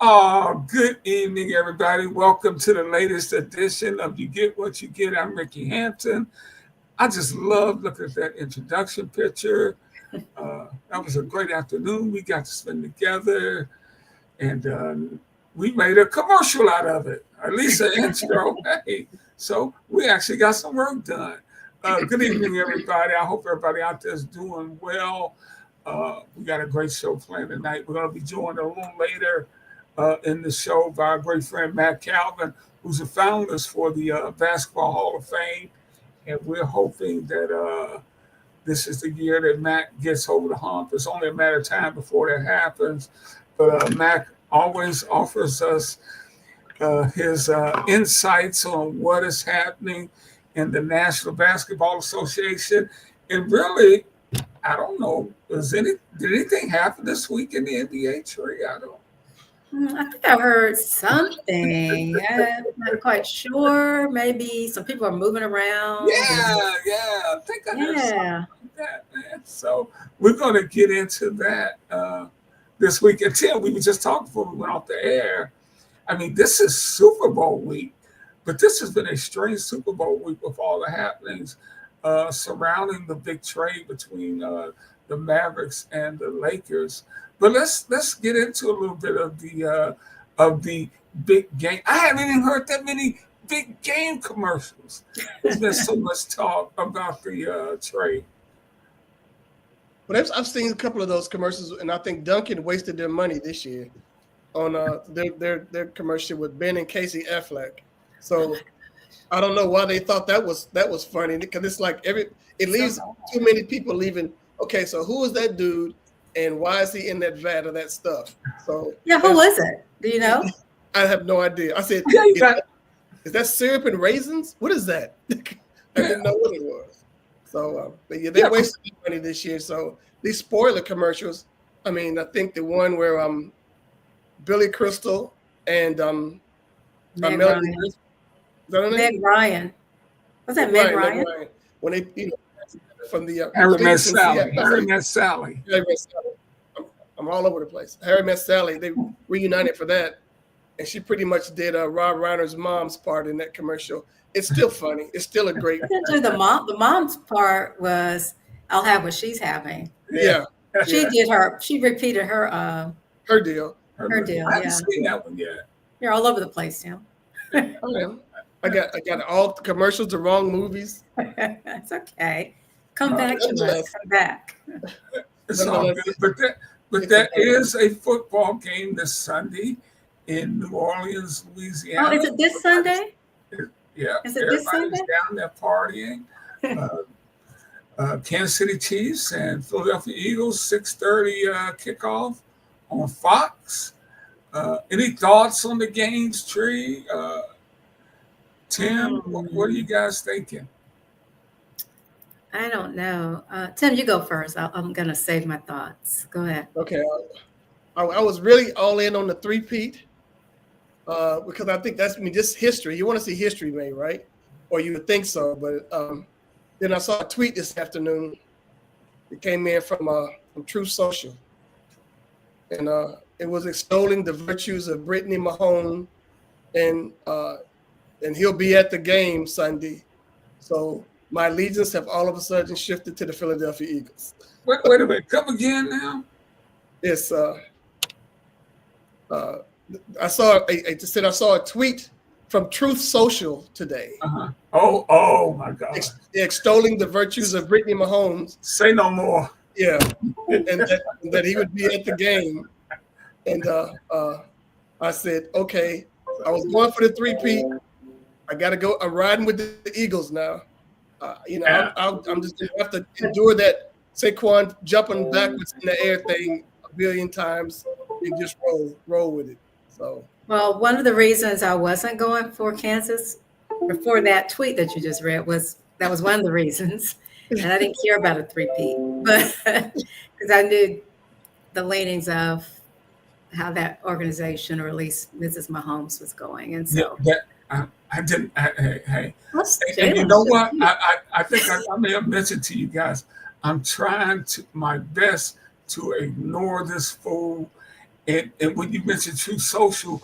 Oh, good evening, everybody. Welcome to the latest edition of You Get What You Get. I'm Ricky Hampton. I just love looking at that introduction picture. That was a great afternoon. We got to spend together, and we made a commercial out of it, at least an intro. Hey, so we actually got some work done. Good evening, everybody. I hope everybody out there is doing well. We got a great show planned tonight. We're going to be joined a little later in the show by our great friend Matt Calvin, who's a finalist for the Basketball Hall of Fame. And we're hoping that this is the year that Matt gets over the hump. It's only a matter of time before that happens. But Matt always offers us his insights on what is happening in the National Basketball Association. And really, I don't know, did anything happen this week in the NBA tree? I don't. I think I heard something. I'm not quite sure. Maybe some people are moving around. Yeah. I think I heard something like that, man. So we're going to get into that this week. And Tim, we were just talking before we went off the air. I mean, this is Super Bowl week, but this has been a strange Super Bowl week with all the happenings surrounding the big trade between the Mavericks and the Lakers. But let's get into a little bit of the big game. I haven't even heard that many big game commercials. There's been so much talk about the trade. Well, I've seen a couple of those commercials, and I think Duncan wasted their money this year on their commercial with Ben and Casey Affleck. So I don't know why they thought that was funny, because it's like it leaves too many people leaving. Okay, so who is that dude? And why is he in that vat of that stuff? So yeah, who is it? Do you know? I have no idea. I said, is that syrup and raisins? What is that? I didn't know what it was. So, but yeah, they wasted money this year. So these spoiler commercials. I mean, I think the one where Billy Crystal and Meg Ryan. Is that her name? Meg Ryan. Was that Meg Ryan? When they from the Harry Met Sally. I'm all over the place. Harry Met Sally. They reunited for that, and she pretty much did Rob Reiner's mom's part in that commercial. It's still funny. It's still a great. The mom's part was I'll have what she's having. Yeah. She repeated her deal. Her deal. I haven't seen that one yet. You're all over the place, Tim. I got all the commercials, the wrong movies. It's okay. Come back to us. Come back. It's all good. But that is a football game this Sunday in New Orleans, Louisiana. Oh, is it this Sunday? Yeah. Is it this Sunday? Everybody's down there partying. Kansas City Chiefs and Philadelphia Eagles, 6:30 kickoff on Fox. Any thoughts on the games, Tree? Tim, what are you guys thinking? I don't know. Tim, you go first. I'm going to save my thoughts. Go ahead. Okay. I was really all in on the three-peat because I think that's just history. You want to see history made, right? Or you would think so. But then I saw a tweet this afternoon. It came in from Truth Social. And it was extolling the virtues of Brittany Mahone. And he'll be at the game Sunday. So my allegiance have all of a sudden shifted to the Philadelphia Eagles. Wait a minute. Come again now? It's I saw a tweet from Truth Social today. Uh-huh. Oh my God! Extolling the virtues of Brittany Mahomes. Say no more. Yeah, and that he would be at the game. And I said, okay, I was going for the three-peat. I got to go. I'm riding with the Eagles now. I'm just going to have to endure that Saquon jumping backwards in the air thing a billion times and just roll with it. So. Well, one of the reasons I wasn't going for Kansas before that tweet that you just read was one of the reasons. And I didn't care about a three-peat, but because I knew the leanings of how that organization, or at least Mrs. Mahomes, was going. And so I didn't. Hey. And you know what? I think I may have mentioned to you guys, I'm trying my best to ignore this fool And when you mentioned True Social,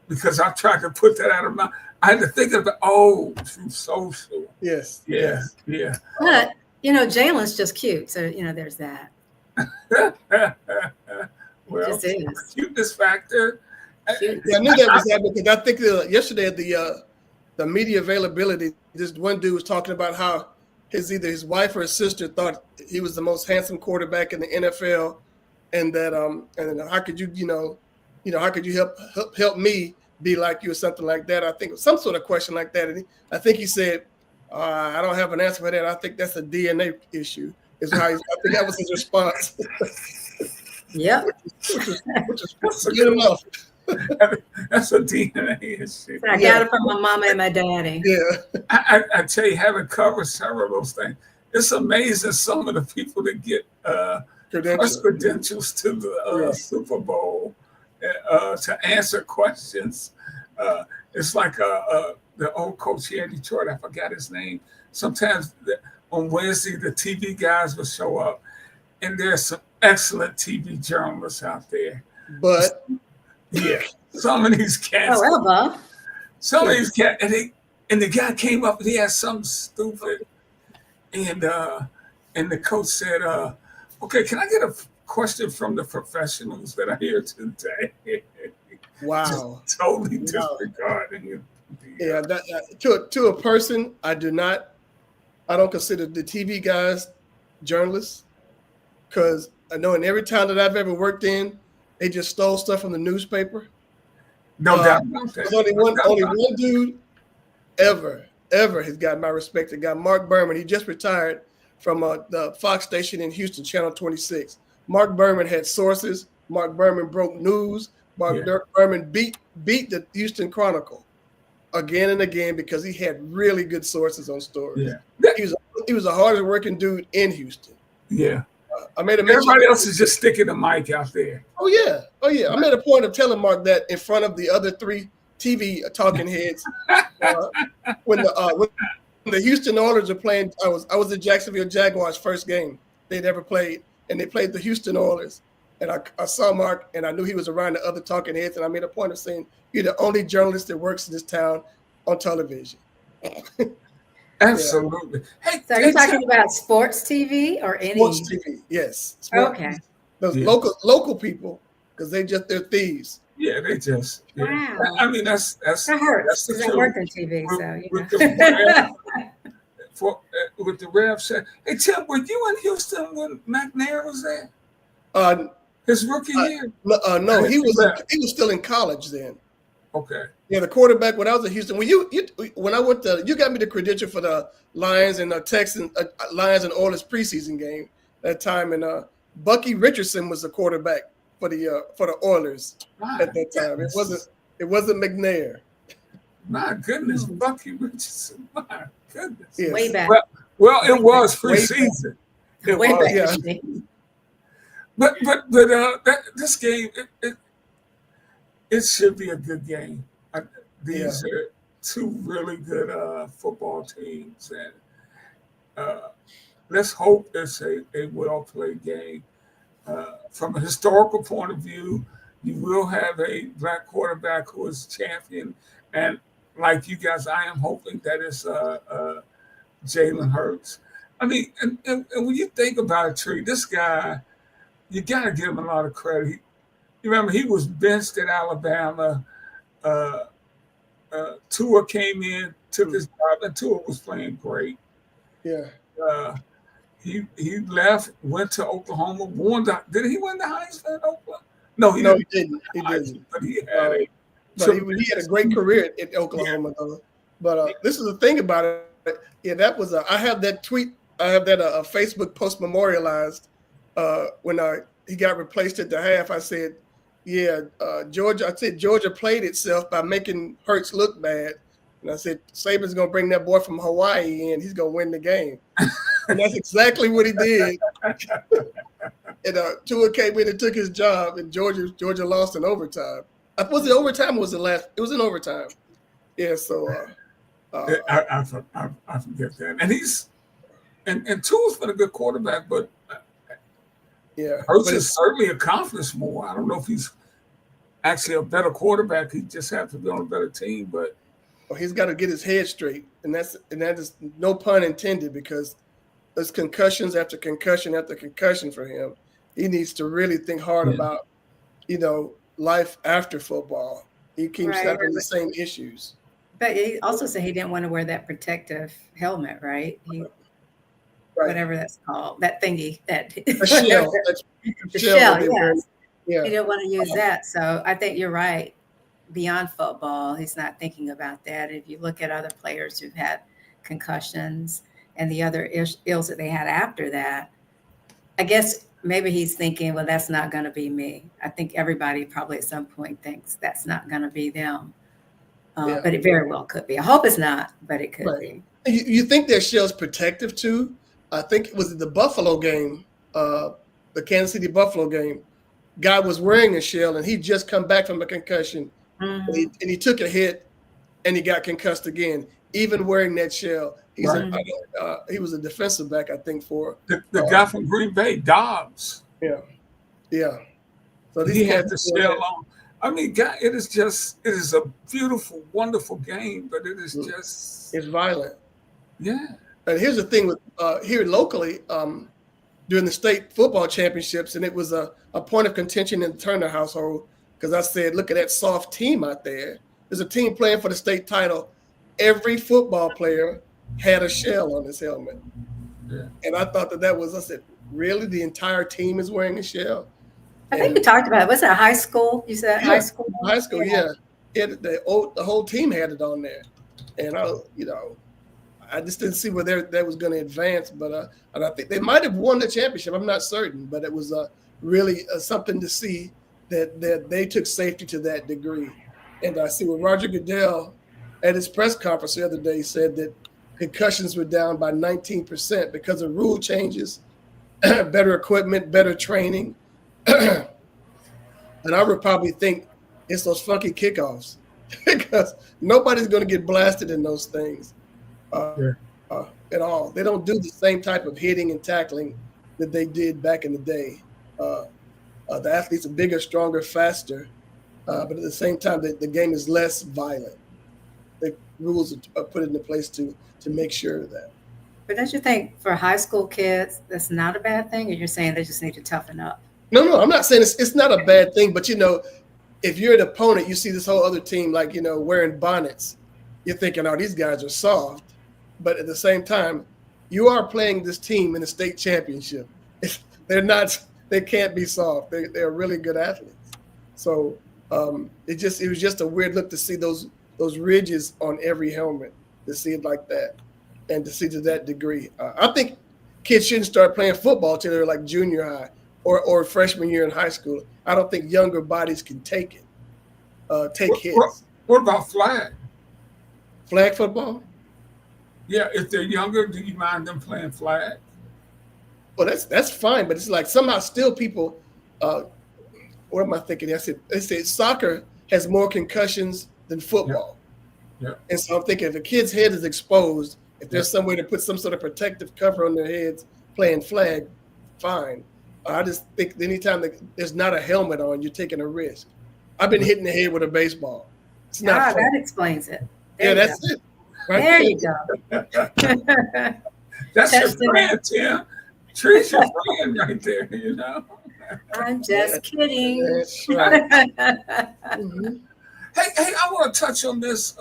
because I tried to put that out of my, I had to think about, True Social. Yes. Yeah, yeah. But Jalen's just cute, so there's that. Well, just is. cuteness factor. Cute. Yeah, I knew that was happening because I think yesterday at the media availability, this one dude was talking about how either his wife or his sister thought he was the most handsome quarterback in the NFL, and that and how could how could you help me be like you or something like that? I think it was some sort of question like that, and I think he said, "I don't have an answer for that. I think that's a DNA issue." Is how I think that was his response. Yep. which is good enough. That's a DNA issue. I got it from my mama and my daddy. Yeah. I tell you, having covered several of those things, it's amazing some of the people that get credentials to the Super Bowl to answer questions. It's like the old coach here in Detroit, I forgot his name. Sometimes on Wednesday, the TV guys will show up, and there's some excellent TV journalists out there. But yeah, some of these cats. However, some of these cats, and the guy came up and he had something stupid, and the coach said, "Okay, can I get a question from the professionals that are here today?" Wow, just totally disregarding it. Yeah, to a person, I don't consider the TV guys journalists, because I know in every town that I've ever worked in, they just stole stuff from the newspaper. No doubt about that. There's only one dude ever has got my respect. The guy, Mark Berman. He just retired from the Fox station in Houston, Channel 26. Mark Berman had sources. Mark Berman broke news. Mark Berman beat the Houston Chronicle again and again because he had really good sources on stories. Yeah. He was the hardest working dude in Houston. Yeah. I made a mention. Everybody else is just sticking the mic out there. Oh yeah. I made a point of telling Mark that in front of the other three TV talking heads when the Houston Oilers are playing. I was the Jacksonville Jaguars' first game they'd ever played, and they played the Houston Oilers. And I saw Mark, and I knew he was around the other talking heads, and I made a point of saying, "You're the only journalist that works in this town on television." Absolutely. Hey, so are you talking about sports TV or any? Sports TV, yes. Okay. Those local people, because they're thieves. Yeah, they just. Yeah. Wow. I mean, that's that hurts because I work on TV, with the Rev said, "Hey Tim, were you in Houston when McNair was there? His rookie year? No, he was still in college then. Okay. Yeah, the quarterback when I was in Houston. When I went you got me the credential for the Lions and the Texans, Lions and Oilers preseason game that time, and Bucky Richardson was the quarterback for the Oilers at that time. It wasn't McNair. My goodness, Bucky Richardson. My goodness. Yes. Way back. Well, it was preseason. Way back. Yeah. But this game, it should be a good game. These are two really good football teams, and let's hope it's a well-played game. From a historical point of view, you will have a black quarterback who is champion, and like you guys, I am hoping that it's Jalen Hurts. I mean, and when you think about it, Tree, this guy, you got to give him a lot of credit. You remember he was benched at Alabama. Tua came in, took his job, and Tua was playing great. Yeah. He left, went to Oklahoma, did he win the Heisman at Oklahoma? No, he didn't. He didn't. But he had a great career at Oklahoma, though. But this is the thing about it. Yeah, that was I have that tweet. I have that a Facebook post memorialized when he got replaced at the half. I said, Georgia. I said Georgia played itself by making Hurts look bad, and I said Saban's gonna bring that boy from Hawaii in. He's gonna win the game, and that's exactly what he did. And Tua came in and took his job, and Georgia lost in overtime. Was it overtime? Or was it last? It was in overtime. Yeah. So I forget that. And he's and Tua's been a good quarterback, but Hurts has certainly accomplished more. I don't know if he's actually a better quarterback. He just has to be on a better team. But Well, he's got to get his head straight, and that is no pun intended, because there's concussions after concussion after concussion for him. He needs to really think hard about, life after football. He keeps having the same issues. But he also said he didn't want to wear that protective helmet, right? Whatever that's called, that thingy, the shell. The shell, yes. Yeah. He didn't want to use that. So I think you're right. Beyond football, he's not thinking about that. If you look at other players who've had concussions and the other ills that they had after that, I guess maybe he's thinking, well, that's not going to be me. I think everybody probably at some point thinks that's not going to be them. But it very well could be. I hope it's not, but it could be. You think their shell's protective too? I think it was the Buffalo game, the Kansas City Buffalo game. Guy was wearing a shell, and he just come back from a concussion, and he took a hit, and he got concussed again. Even wearing that shell, he was a defensive back, I think, for the guy from Green Bay, Dobbs. Yeah. So he had the shell on. I mean, God, it is a beautiful, wonderful game, but it is it's violent. Yeah. And here's the thing with here locally, during the state football championships, and it was a point of contention in the Turner household, because I said, look at that soft team out there. There's a team playing for the state title. Every football player had a shell on his helmet. Yeah. And I thought I said, really? The entire team is wearing a shell? I think we talked about it. Was it high school? You said high school? High school, yeah. The whole team had it on there. And I just didn't see where that was going to advance, but and I think they might have won the championship. I'm not certain, but it was really something to see that they took safety to that degree. And I see what Roger Goodell at his press conference the other day said that concussions were down by 19% because of rule changes, better equipment, better training. And I would probably think it's those funky kickoffs, because nobody's going to get blasted in those things. At all. They don't do the same type of hitting and tackling that they did back in the day. The athletes are bigger, stronger, faster, but at the same time, the game is less violent. The rules are put into place to make sure of that. But don't you think for high school kids, that's not a bad thing? Or you're saying they just need to toughen up? No, I'm not saying it's not a bad thing, but if you're an opponent, you see this whole other team wearing bonnets, you're thinking, oh, these guys are soft. But at the same time, you are playing this team in the state championship. They can't be soft. They're really good athletes. So it was just a weird look to see those ridges on every helmet, to see it like that, and to see to that degree. I think kids shouldn't start playing football till they're like junior high or freshman year in high school. I don't think younger bodies can take it. Hits. What about flag? Flag football? Yeah, if they're younger, do you mind them playing flag? Well, that's fine, but it's like somehow still people. What am I thinking? They said soccer has more concussions than football. Yeah. And so I'm thinking if a kid's head is exposed, if there's some way to put some sort of protective cover on their heads playing flag, fine. I just think anytime there's not a helmet on, you're taking a risk. I've been hitting the head with a baseball. It's not fun. That explains it. That's it. Right there you go. That's your friend, Tim. Tree's your friend right there, I'm just kidding. That's right. Mm-hmm. Hey, I want to touch on this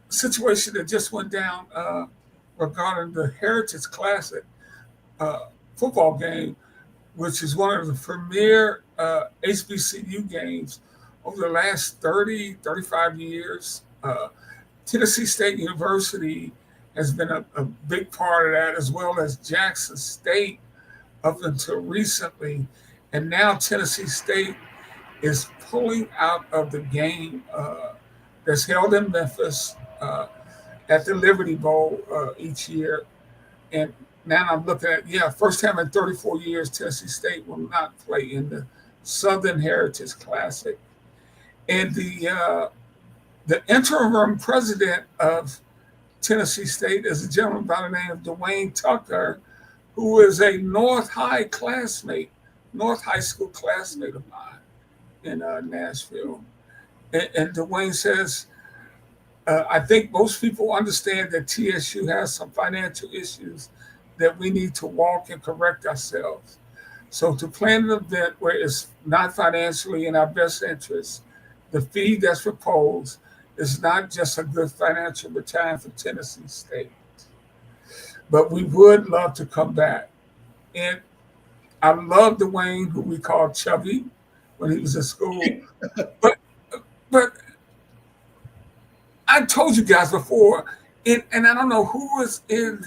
situation that just went down regarding the Heritage Classic football game, which is one of the premier HBCU games over the last 30, 35 years. Tennessee State University has been a big part of that, as well as Jackson State up until recently. And now Tennessee State is pulling out of the game that's held in Memphis at the Liberty Bowl each year. And now I'm looking at, first time in 34 years, Tennessee State will not play in the Southern Heritage Classic. And the interim president of Tennessee State is a gentleman by the name of Dwayne Tucker, who is a North High School classmate of mine. in Nashville. And Dwayne says, I think most people understand that TSU has some financial issues that we need to walk and correct ourselves. So to plan an event where it's not financially in our best interest, the fee that's proposed is not just a good financial return for Tennessee State. But we would love to come back. And I love Dwayne, who we called Chubby when he was in school. But I told you guys before, and I don't know who was in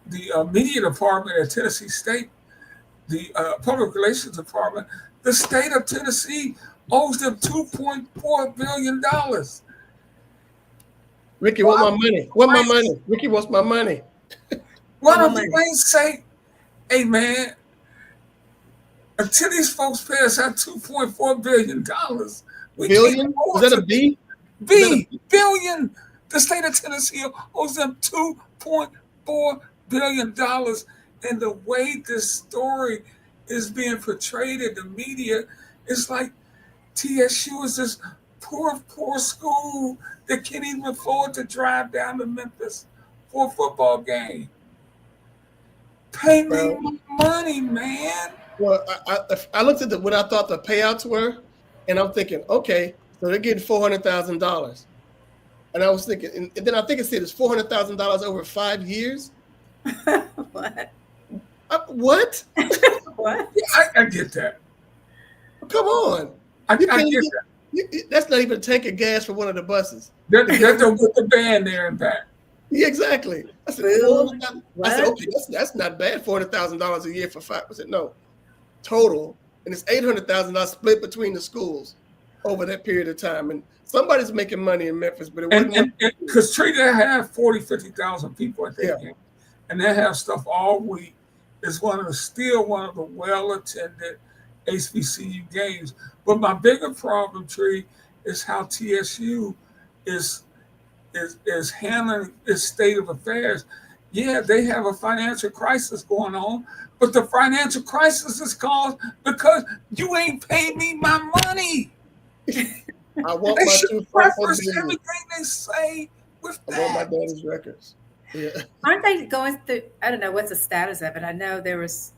the media department at Tennessee State, the public relations department. The state of Tennessee owes them $2.4 billion. Ricky, want my money? Want my money? Ricky wants my money. Why don't Dwayne say, hey man, until these folks pay us out $2.4 billion, billion? Is that a B? Billion. The state of Tennessee owes them $2.4 billion. And the way this story is being portrayed in the media, it's like TSU is this poor school that can't even afford to drive down to Memphis for a football game. Pay me money, man. Well, I looked at what I thought the payouts were, and I'm thinking, okay, so they're getting $400,000. And I was thinking, and then I think it said it's $400,000 over 5 years. What? What? What? I get that. Come on. I get that. That's not even a tank of gas for one of the buses. They're with the band there and back. Yeah, exactly. I said, okay, that's not bad. $400,000 a year for 5. I said, no, total, and it's $800,000 split between the schools over that period of time. And somebody's making money in Memphis, but it wasn't. Because Tree, they have 50,000 people at that game, and they have stuff all week. It's still one of the well-attended HBCU games. But my bigger problem, Tree, is how TSU is handling its state of affairs. Yeah, they have a financial crisis going on, but the financial crisis is caused because you ain't paying me my money. I want they my should preface everything they say with that. I want my daddy's records. Yeah. Aren't they going through? I don't know what's the status of it. I know there was.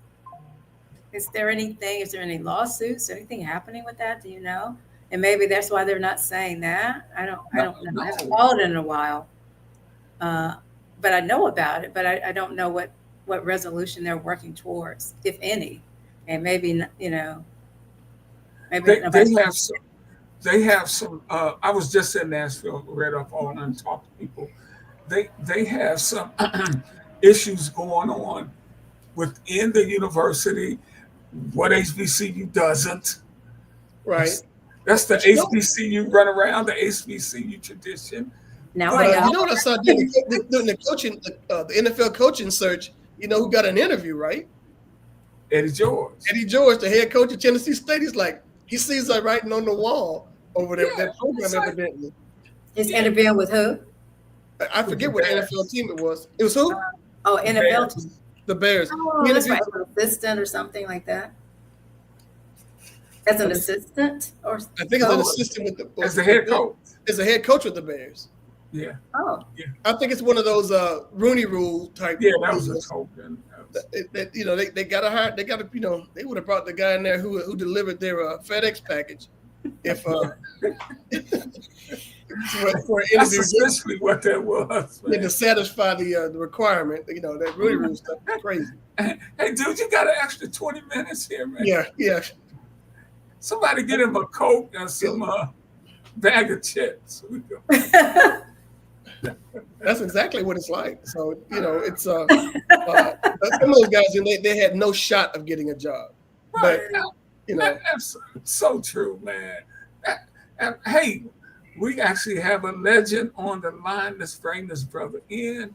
Is there any lawsuits? Anything happening with that? Do you know? And maybe that's why they're not saying that. I don't know. I haven't followed it in a while. But I know about it, but I don't know what resolution they're working towards, if any. And maybe, maybe they have some I was just in Nashville, read up on and talked to people. They have some issues going on within the university, what HBCU doesn't. Right. That's the HBCU run around, the HBCU tradition. Now you know what I saw doing the coaching, the NFL coaching search. You know who got an interview, right? Eddie George. Eddie George, the head coach of Tennessee State. He's like, he sees that writing on the wall over there. That program, evidently. Is interviewing with who? I forget what NFL team it was. It was who? NFL team. The Bears. Oh, that's right. An assistant or something like that. As an assistant, or I think it's an assistant with as the head coach. As a head coach with the Bears. Yeah. Oh. Yeah. I think it's one of those Rooney Rule type. Yeah, that was a token. They got to hire. They got to they would have brought the guy in there who delivered their FedEx package. If for an interview, that's essentially what that was. To satisfy the requirement. That Rooney Rule stuff is crazy. Hey, dude, you got an extra 20 minutes here, man. Yeah. Somebody get him a Coke and some bag of chips. That's exactly what it's like. So, it's some of those guys, they had no shot of getting a job. Right. But, that's so true, man. Hey, we actually have a legend on the line. Let's bring this brother in.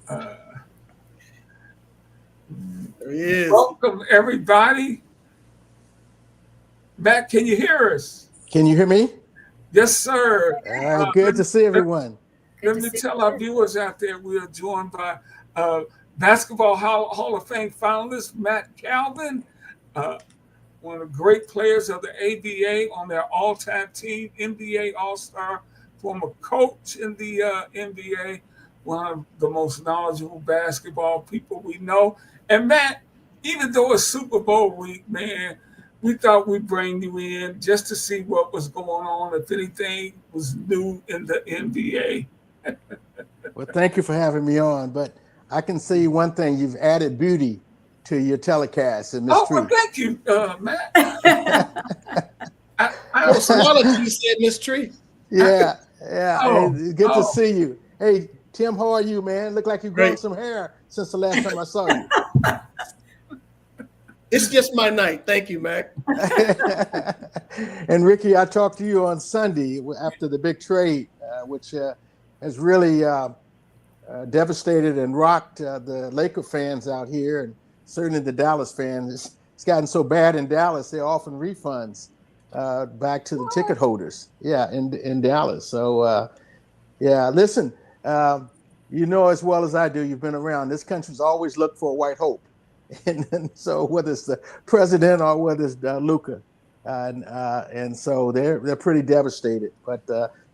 There he is. Welcome, everybody. Matt, can you hear us? Can you hear me? Yes, sir. Good to see everyone. Let me tell our viewers out there we are joined by Basketball Hall of Fame finalist Matt Calvin, uh, one of the great players of the ABA on their all-time team, NBA All-Star, former coach in the NBA, one of the most knowledgeable basketball people we know. And Matt, even though it's Super Bowl week, man, we thought we'd bring you in just to see what was going on, if anything was new in the NBA. Well, thank you for having me on. But I can see one thing: you've added beauty to your telecast, and Miss Tree. Well, thank you, Matt. I was smiling till you said Miss Tree. Yeah. Oh, Hey, good to see you. Hey, Tim, how are you, man? Look like you've grown Great. some hair since the last time I saw you. It's just my night. Thank you, Mac. And Ricky, I talked to you on Sunday after the big trade, which has really devastated and rocked the Laker fans out here, and certainly the Dallas fans. It's gotten so bad in Dallas, they're offering refunds back to the ticket holders. Yeah, in Dallas. So, listen, you know as well as I do, you've been around. This country's always looked for a white hope. And so whether it's the president or whether it's Luka, and so they're pretty devastated. But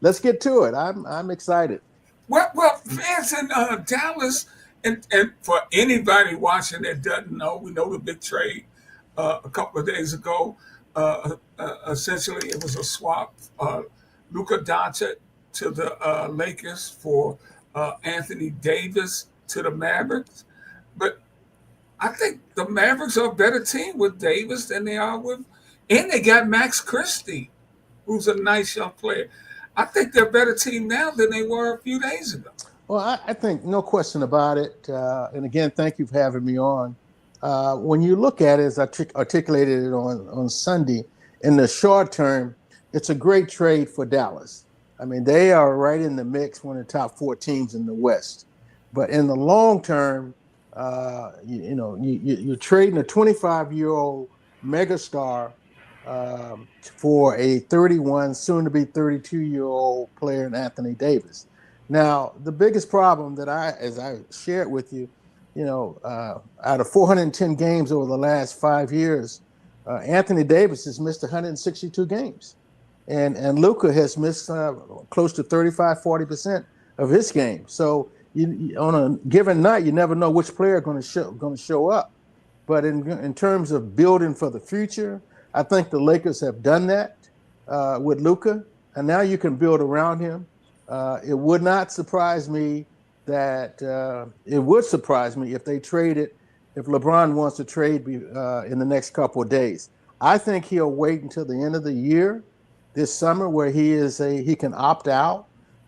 let's get to it. I'm excited. Well, fans in Dallas, and for anybody watching that doesn't know, we know the big trade a couple of days ago. Essentially, it was a swap. Luka Doncic to the Lakers for Anthony Davis to the Mavericks. But I think the Mavericks are a better team with Davis than they are with, and they got Max Christie, who's a nice young player. I think they're a better team now than they were a few days ago. Well, I think no question about it. And again, thank you for having me on. When you look at it, as I articulated it on Sunday, in the short term, it's a great trade for Dallas. I mean, they are right in the mix, one of the top 4 teams in the West. But in the long term, you're trading a 25-year-old megastar for a 31, soon to be 32-year-old player in Anthony Davis. Now, the biggest problem that as I shared with you, out of 410 games over the last 5 years, Anthony Davis has missed 162 games, and Luka has missed close to 35-40% of his game. So you on a given night, you never know which player going to show up. But in terms of building for the future, I think the Lakers have done that with Luka, and now you can build around him. It would not surprise me it would surprise me if they traded, if LeBron wants to trade in the next couple of days. I think he'll wait until the end of the year, this summer, where he can opt out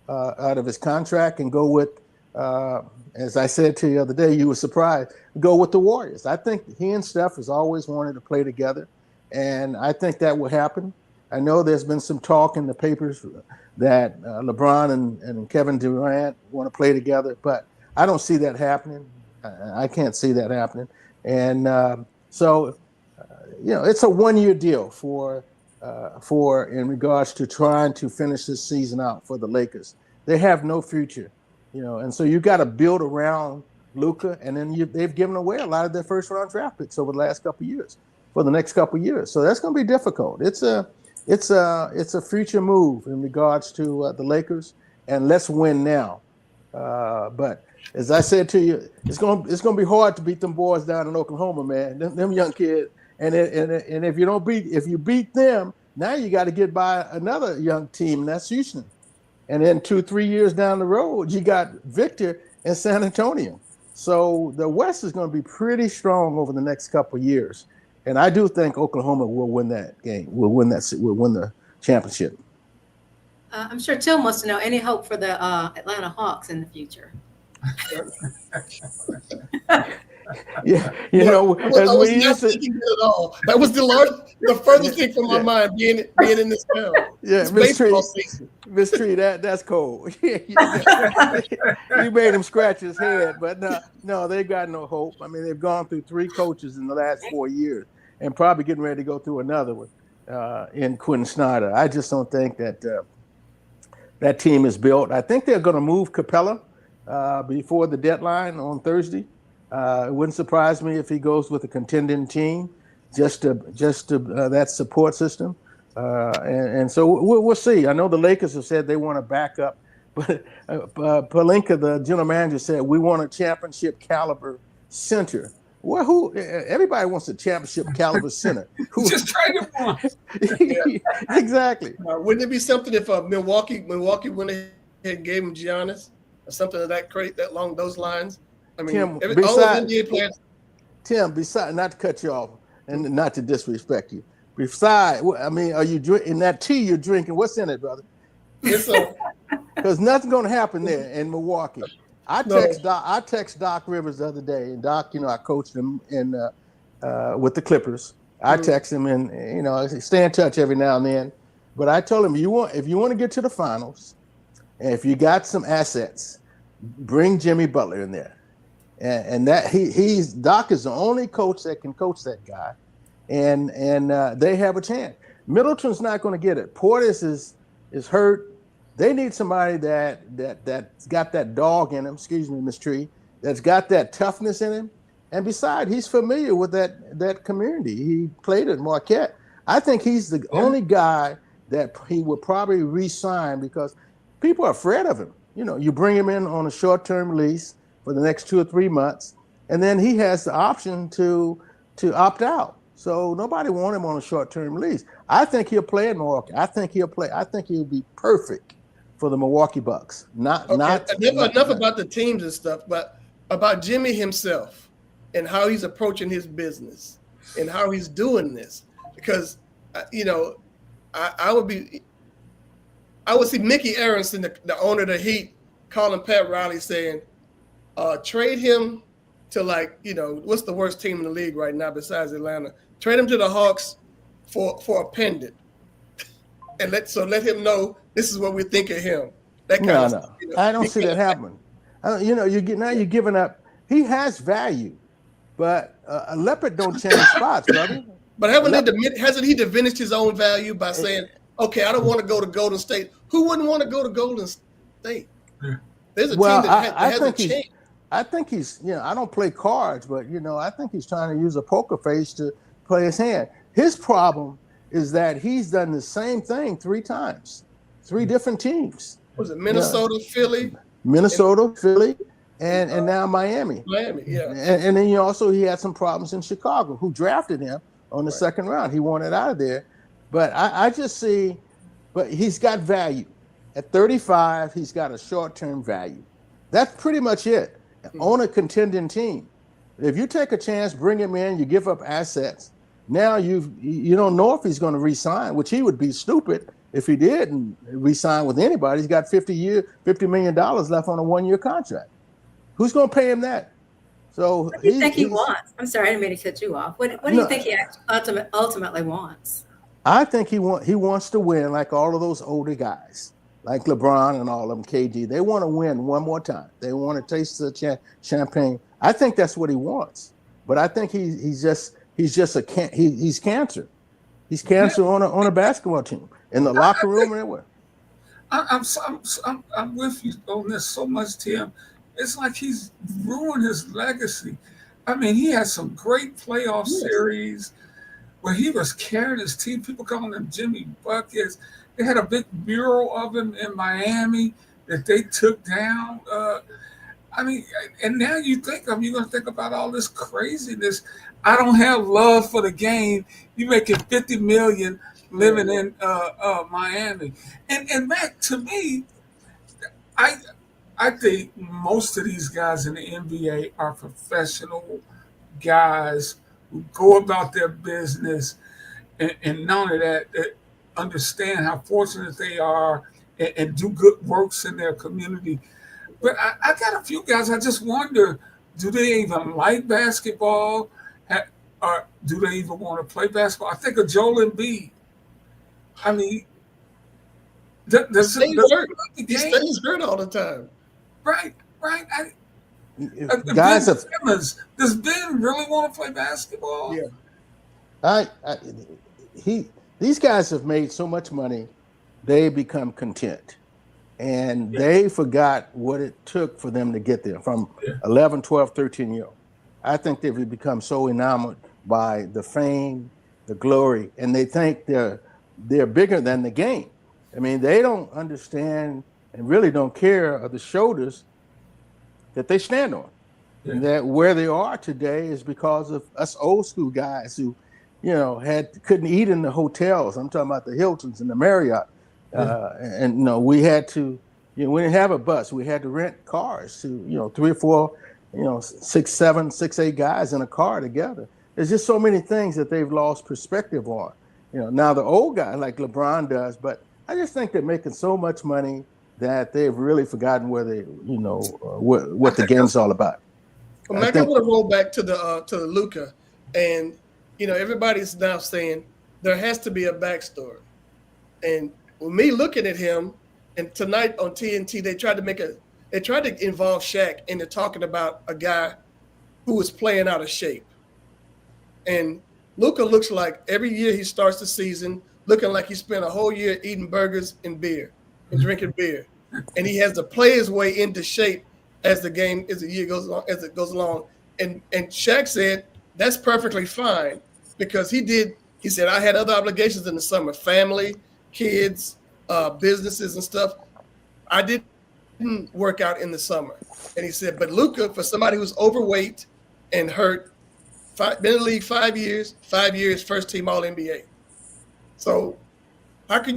of his contract and go with, as I said to you the other day, you were surprised, go with the Warriors. I think he and Steph has always wanted to play together, and I think that will happen. I know there's been some talk in the papers that LeBron and Kevin Durant want to play together, but I don't see that happening. I can't see that happening. And so it's a one-year deal for in regards to trying to finish this season out for the Lakers. They have no future, and so you got to build around Luka, and then they've given away a lot of their first-round draft picks over the last couple of years, for the next couple of years. So that's going to be difficult. It's a future move in regards to the Lakers, and let's win now. But as I said to you, it's going to be hard to beat them boys down in Oklahoma, man. Them young kids, and if you beat them, now you got to get by another young team, and that's Houston. And then 2-3 years down the road, you got Victor in San Antonio. So the West is going to be pretty strong over the next couple of years. And I do think Oklahoma will win that game, will win the championship. I'm sure Tim wants to know, any hope for the Atlanta Hawks in the future? Yeah, I was not thinking that at all. That was the furthest thing from my mind, being in this town. Yeah, Miss Tree, that's cold. You made him scratch his head, but no, they got no hope. I mean, they've gone through 3 coaches in the last 4 years, and probably getting ready to go through another one in Quinn Snyder. I just don't think that team is built. I think they're going to move Capella before the deadline on Thursday. It wouldn't surprise me if he goes with a contending team. just to that support system. And so we'll see. I know the Lakers have said they want to back up, but Pelinka, the general manager, said we want a championship caliber center. Well, everybody wants a championship caliber center. Just trade him one. Exactly. Wouldn't it be something if Milwaukee went ahead and gave him Giannis or something of that along those lines? I mean, Tim, all of NBA players. Tim, besides, not to cut you off and not to disrespect you. Besides, I mean, are you in that tea you're drinking? What's in it, brother? Because nothing's going to happen there in Milwaukee. I text Doc Rivers the other day, and Doc, I coached him with the Clippers. I text him, and I stay in touch every now and then. But I told him, if you want to get to the finals, and if you got some assets, bring Jimmy Butler in there, and that Doc is the only coach that can coach that guy, and they have a chance. Middleton's not going to get it. Portis is hurt. They need somebody that's got that dog in him, excuse me, Miss Tree, that's got that toughness in him. And besides, he's familiar with that community. He played at Marquette. I think he's the only guy that he would probably re-sign because people are afraid of him. You bring him in on a short-term lease for the next 2 or 3 months, and then he has the option to opt out. So nobody wants him on a short-term lease. I think he'll play in Milwaukee. I think he'll be perfect for the Milwaukee Bucks. Enough about the teams and stuff, but about Jimmy himself and how he's approaching his business and how he's doing this. Because I would see Mickey Aronson, the owner of the Heat, calling Pat Riley saying, trade him to what's the worst team in the league right now besides Atlanta? Trade him to the Hawks for a pendant, and let him know this is what we think of him. That kind of stuff, I don't see that happening. You're giving up. He has value, but a leopard don't change spots, brother. But hasn't he diminished his own value by saying, "Okay, I don't want to go to Golden State"? Who wouldn't want to go to Golden State? There's a team that hasn't changed. I think he's, I don't play cards, but I think he's trying to use a poker face to play his hand. His problem is that he's done the same thing 3 times, 3 different teams. Was it Minnesota, Philly? Philly, and now Miami. Yeah. And then he had some problems in Chicago, who drafted him on the second round. He wanted out of there. But I just see, but he's got value. At 35, he's got a short-term value. That's pretty much it. On a contending team. If you take a chance, bring him in, you give up assets. Now you don't know if he's going to re-sign, which he would be stupid if he didn't re-sign with anybody. He's got $50 million left on a 1-year contract. Who's going to pay him that? So what do you think he wants? I'm sorry, I didn't mean to cut you off. What do you think he ultimately wants? I think he wants to win like all of those older guys, like LeBron and all of them, KD. They want to win one more time. They want to taste the champagne. I think that's what he wants. But I think he's cancer. He's cancer on a basketball team, in the locker room and everywhere. I'm with you on this so much, Tim. It's like he's ruined his legacy. I mean, he had some great playoff series where he was carrying his team. People calling him Jimmy Buckets. They had a big mural of him in Miami that they took down. And now you're going to think about all this craziness. I don't have love for the game. You making $50 million living in Miami. And Matt, to me, I think most of these guys in the NBA are professional guys who go about their business and not only that, understand how fortunate they are and do good works in their community. But I got a few guys, I just wonder, do they even like basketball? Or do they even want to play basketball? I think of Joel Embiid. I mean, he stays hurt all the time. Right. Simmons, does Ben really want to play basketball? Yeah. These guys have made so much money, they become content. And they forgot what it took for them to get there from 11, 12, 13-year-old. I think they've become so enamored by the fame, the glory, and they think they're bigger than the game. I mean, they don't understand and really don't care of the shoulders that they stand on. Yeah. And that where they are today is because of us old school guys who, couldn't eat in the hotels. I'm talking about the Hiltons and the Marriott. And we had to, we didn't have a bus. We had to rent cars to, 3 or 4, 6, 7, 6, 8 guys in a car together. There's just so many things that they've lost perspective on. Now the old guy like LeBron does, but I just think they're making so much money that they've really forgotten where they, what the game's all about. Well, Mike, I want to roll back to the Luka, and everybody's now saying there has to be a backstory. And with me looking at him, and tonight on TNT, they tried to involve Shaq into talking about a guy who was playing out of shape. And Luka looks like every year he starts the season looking like he spent a whole year eating burgers and beer and drinking beer. And he has to play his way into shape as the year goes on, as it goes along. And Shaq said that's perfectly fine because he said, I had other obligations in the summer, family, kids, businesses and stuff. I didn't work out in the summer. And he said, but Luka, for somebody who's overweight and hurt, been in the league 5 years, 5 years, first team All-NBA. So how can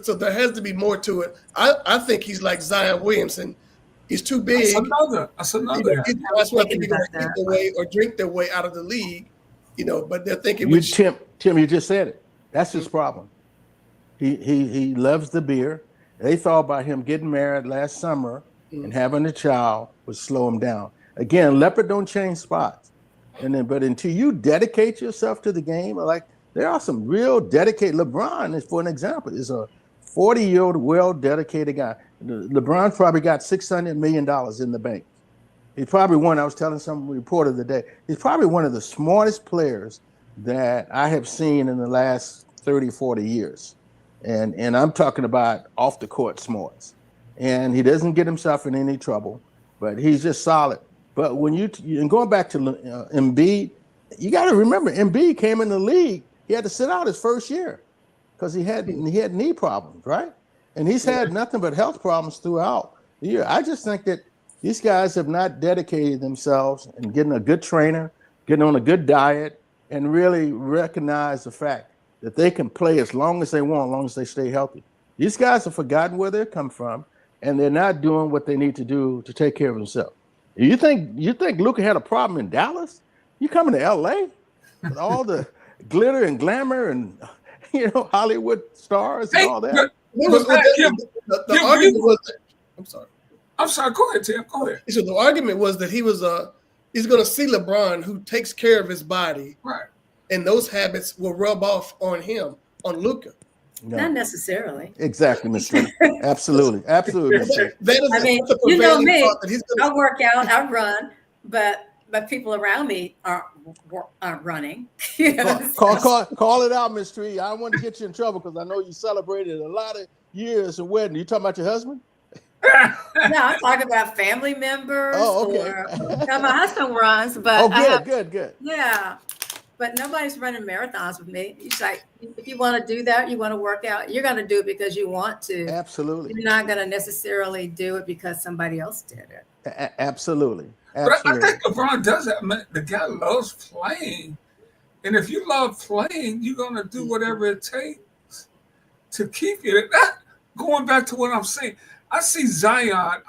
so there has to be more to it. I think he's like Zion Williamson. He's too big. That's another. That's why people going to eat their way or drink their way out of the league, but they're thinking. Tim, you just said it. That's his problem. He loves the beer. They thought about him getting married last summer and having a child would slow him down. Again, leopard don't change spots. But until you dedicate yourself to the game, like there are some real dedicated. LeBron, for an example, is a 40-year-old, well-dedicated guy. LeBron probably got $600 million in the bank. He's probably I was telling some reporter today, he's probably one of the smartest players that I have seen in the last 30, 40 years. And I'm talking about off the court smarts. And he doesn't get himself in any trouble, but he's just solid. But when and going back to Embiid, you got to remember, Embiid came in the league. He had to sit out his first year because he had knee problems, right? And he's had nothing but health problems throughout the year. I just think that these guys have not dedicated themselves and getting a good trainer, getting on a good diet, and really recognize the fact that they can play as long as they want, as long as they stay healthy. These guys have forgotten where they come from, and they're not doing what they need to do to take care of themselves. You think Luka had a problem in Dallas? You coming to LA with all the glitter and glamour and Hollywood stars and all that? The argument was that, I'm sorry. Go ahead, Tim. Go ahead. So the argument was that he's going to see LeBron, who takes care of his body, right? And those habits will rub off on him, on Luka. No. Not necessarily. Exactly, Mr. Absolutely. Mr. You know me. I work out, I run, but people around me aren't running. Call it out, Ms. Tree. I don't want to get you in trouble because I know you celebrated a lot of years of wedding. You talking about your husband? No, I'm talking about family members. Oh, okay. My husband runs, but good. Yeah. But nobody's running marathons with me. It's like, if you want to do that, you want to work out, you're going to do it because you want to. Absolutely. You're not going to necessarily do it because somebody else did it. Absolutely. But I think LeBron does that. Man, the guy loves playing. And if you love playing, you're going to do whatever it takes to keep you. Going back to what I'm saying, I see Zion.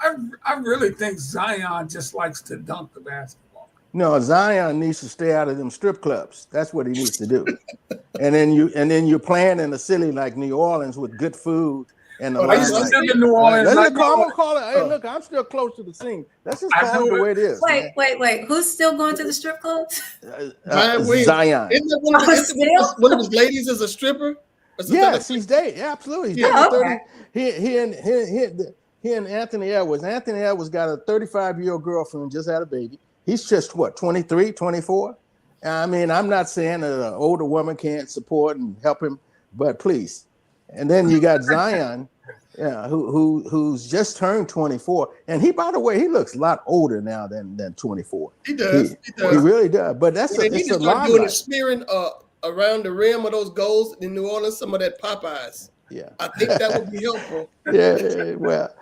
I really think Zion just likes to dunk the basketball. No, Zion needs to stay out of them strip clubs. That's what he needs to do. and then you're playing in a city like New Orleans with good food and the I used to live in New Orleans. Call it. Hey, look, I'm still close to the scene. Let's just call it the way it is. Wait. Who's still going to the strip clubs? Zion. Isn't one of his ladies is a stripper? Yes, he's dating. Absolutely. He's dating 30. He and Anthony Edwards. Anthony Edwards got a 35-year-old girlfriend, just had a baby. He's just 23, 24? I mean, I'm not saying that an older woman can't support and help him, but please. And then you got Zion. Yeah, who's just turned 24, and he, by the way, he looks a lot older now than 24. He does. He really does. But What they need it's to a start doing limelight. is smearing around the rim of those goals in New Orleans some of that Popeyes. Yeah, I think that would be helpful. yeah. Well,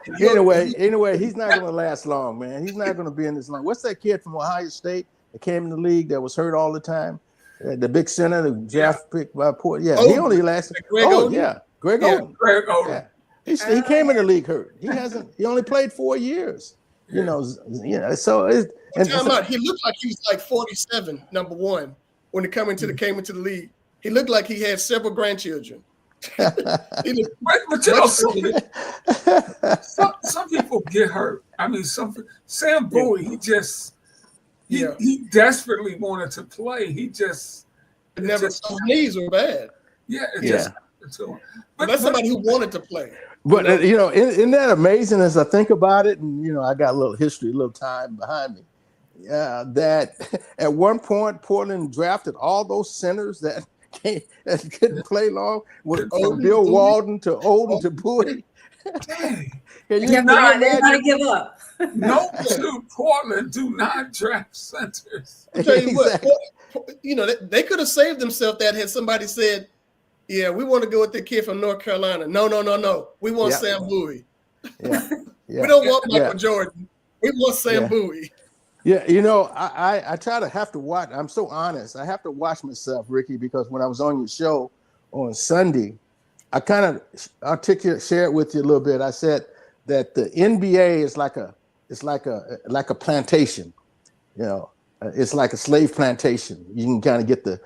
anyway, he's not going to last long, man. He's not going to be in this long. What's that kid from Ohio State that came in the league that was hurt all the time? The big center, the draft pick by Port. Yeah, he only lasted. Greg Oden? Yeah, Greg Oden. Greg Oden. Yeah. He came in the league hurt. He only played 4 years. You know, so it's time out. He looked like he was like 47, number one, when he came into the league. He looked like he had several grandchildren. But you know, some people get hurt. I mean, Sam Bowie, he desperately wanted to play. His knees were bad. But that's somebody who wanted to play. But isn't that amazing as I think about it? And I got a little history, a little time behind me. That at one point Portland drafted all those centers that couldn't play long, from Bill Walden to Oden to Bowie. Dang. Everybody give up. No two Portland do not draft centers. I'll tell you what, they could have saved themselves that had somebody said, yeah, we want to go with the kid from North Carolina. No. We want Sam Bowie. Yeah. We don't want Michael Jordan. We want Sam Bowie. Yeah, I try to have to watch. I'm so honest. I have to watch myself, Ricky, because when I was on your show on Sunday, I kind of shared with you a little bit. I said that the NBA is like a plantation. It's like a slave plantation. You can kind of get the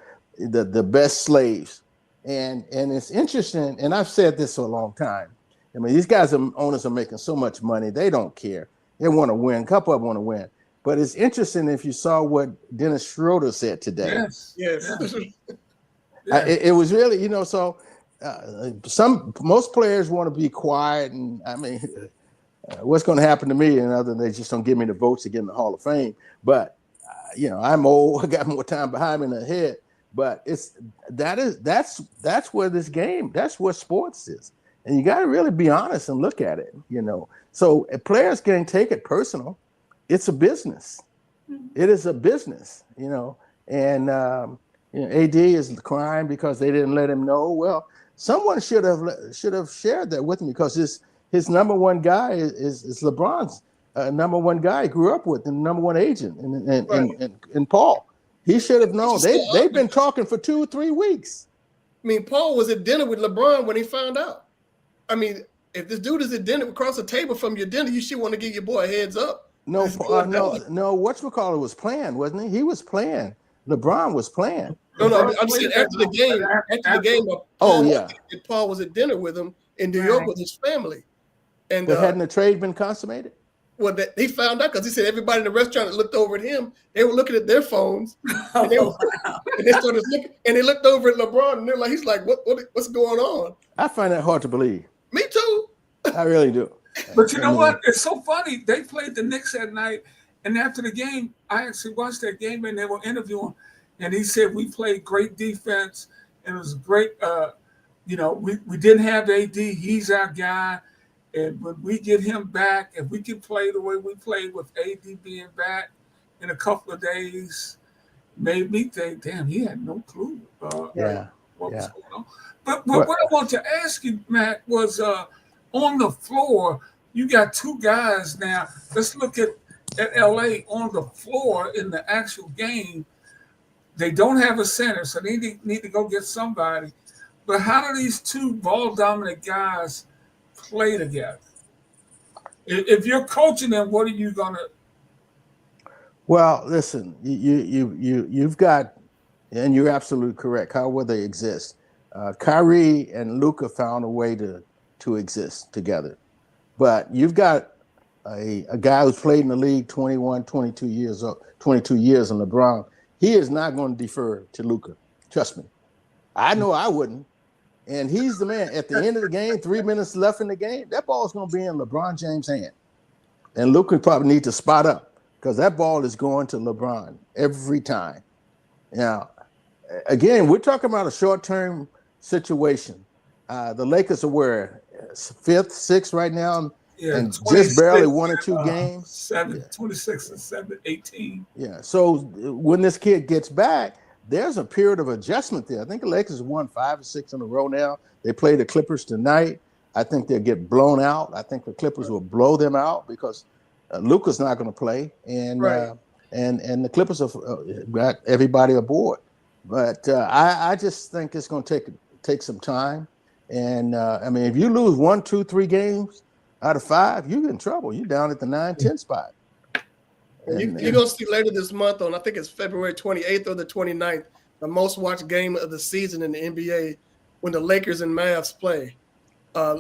best slaves. And it's interesting, and I've said this for a long time. I mean, these owners are making so much money, they don't care. They want to win. A couple of them want to win. But it's interesting if you saw what Dennis Schroeder said today. Yes. It was really, so most players want to be quiet, and I mean, what's going to happen to me? And other than they just don't give me the votes to get in the Hall of Fame. But I'm old. I got more time behind me than ahead. But that's where this game, that's what sports is. And you got to really be honest and look at it, So if players can take it personal, it's a business. It is a business, And AD is crying because they didn't let him know. Well, someone should have shared that with me, because his number one guy is LeBron's number one guy he grew up with, and number one agent, and Paul. He should have known. They've been talking for 2 or 3 weeks. I mean, Paul was at dinner with LeBron when he found out. I mean, if this dude is at dinner across the table from your dinner, you should want to give your boy a heads up. No. Whatchamacallit was playing, wasn't he? He was playing. LeBron was playing. No. I'm saying after the game. Paul was at dinner with him in New York with his family. And but hadn't the trade been consummated? Well, he found out because he said everybody in the restaurant that looked over at him, they were looking at their phones, and they started looking, and they looked over at LeBron, and he's like, what's going on? I find that hard to believe. Me too. I really do. But you know what? It's so funny. They played the Knicks that night, and after the game, I actually watched that game, and they were interviewing, and he said we played great defense, and it was great. We didn't have AD. He's our guy. And when we get him back, if we can play the way we played with AD being back in a couple of days, made me think, damn, he had no clue what was going on. But what I want to ask you, Matt, was on the floor, you got 2 guys now. Let's look at LA on the floor in the actual game. They don't have a center, so they need to go get somebody. But how do these 2 ball-dominant guys play together? If you're coaching them, what are you gonna? Well, listen, you've got, and you're absolutely correct. How will they exist? Kyrie and Luka found a way to exist together, but you've got a guy who's played in the league 21, 22 years, in LeBron. He is not going to defer to Luka. Trust me. I know I wouldn't. And he's the man. At the end of the game, 3 minutes left in the game, that ball is going to be in LeBron James' hand. And Luka probably need to spot up, because that ball is going to LeBron every time. Now, again, we're talking about a short-term situation. The Lakers are where? fifth, sixth right now, Yeah, and 26, just barely 1 or 2 games. 26 and 7, 18. Yeah. So when this kid gets back, there's a period of adjustment there. I think the Lakers won 5 or 6 in a row now. They play the Clippers tonight. I think they'll get blown out. I think the Clippers will blow them out because Luka's not going to play, and the Clippers have got everybody aboard. But I just think it's going to take some time. And I mean, if you lose 1, 2, 3 games out of 5, you're in trouble. You're down at the 9-10 spot. You're going to see later this month on, I think it's February 28th or the 29th, the most watched game of the season in the NBA when the Lakers and Mavs play.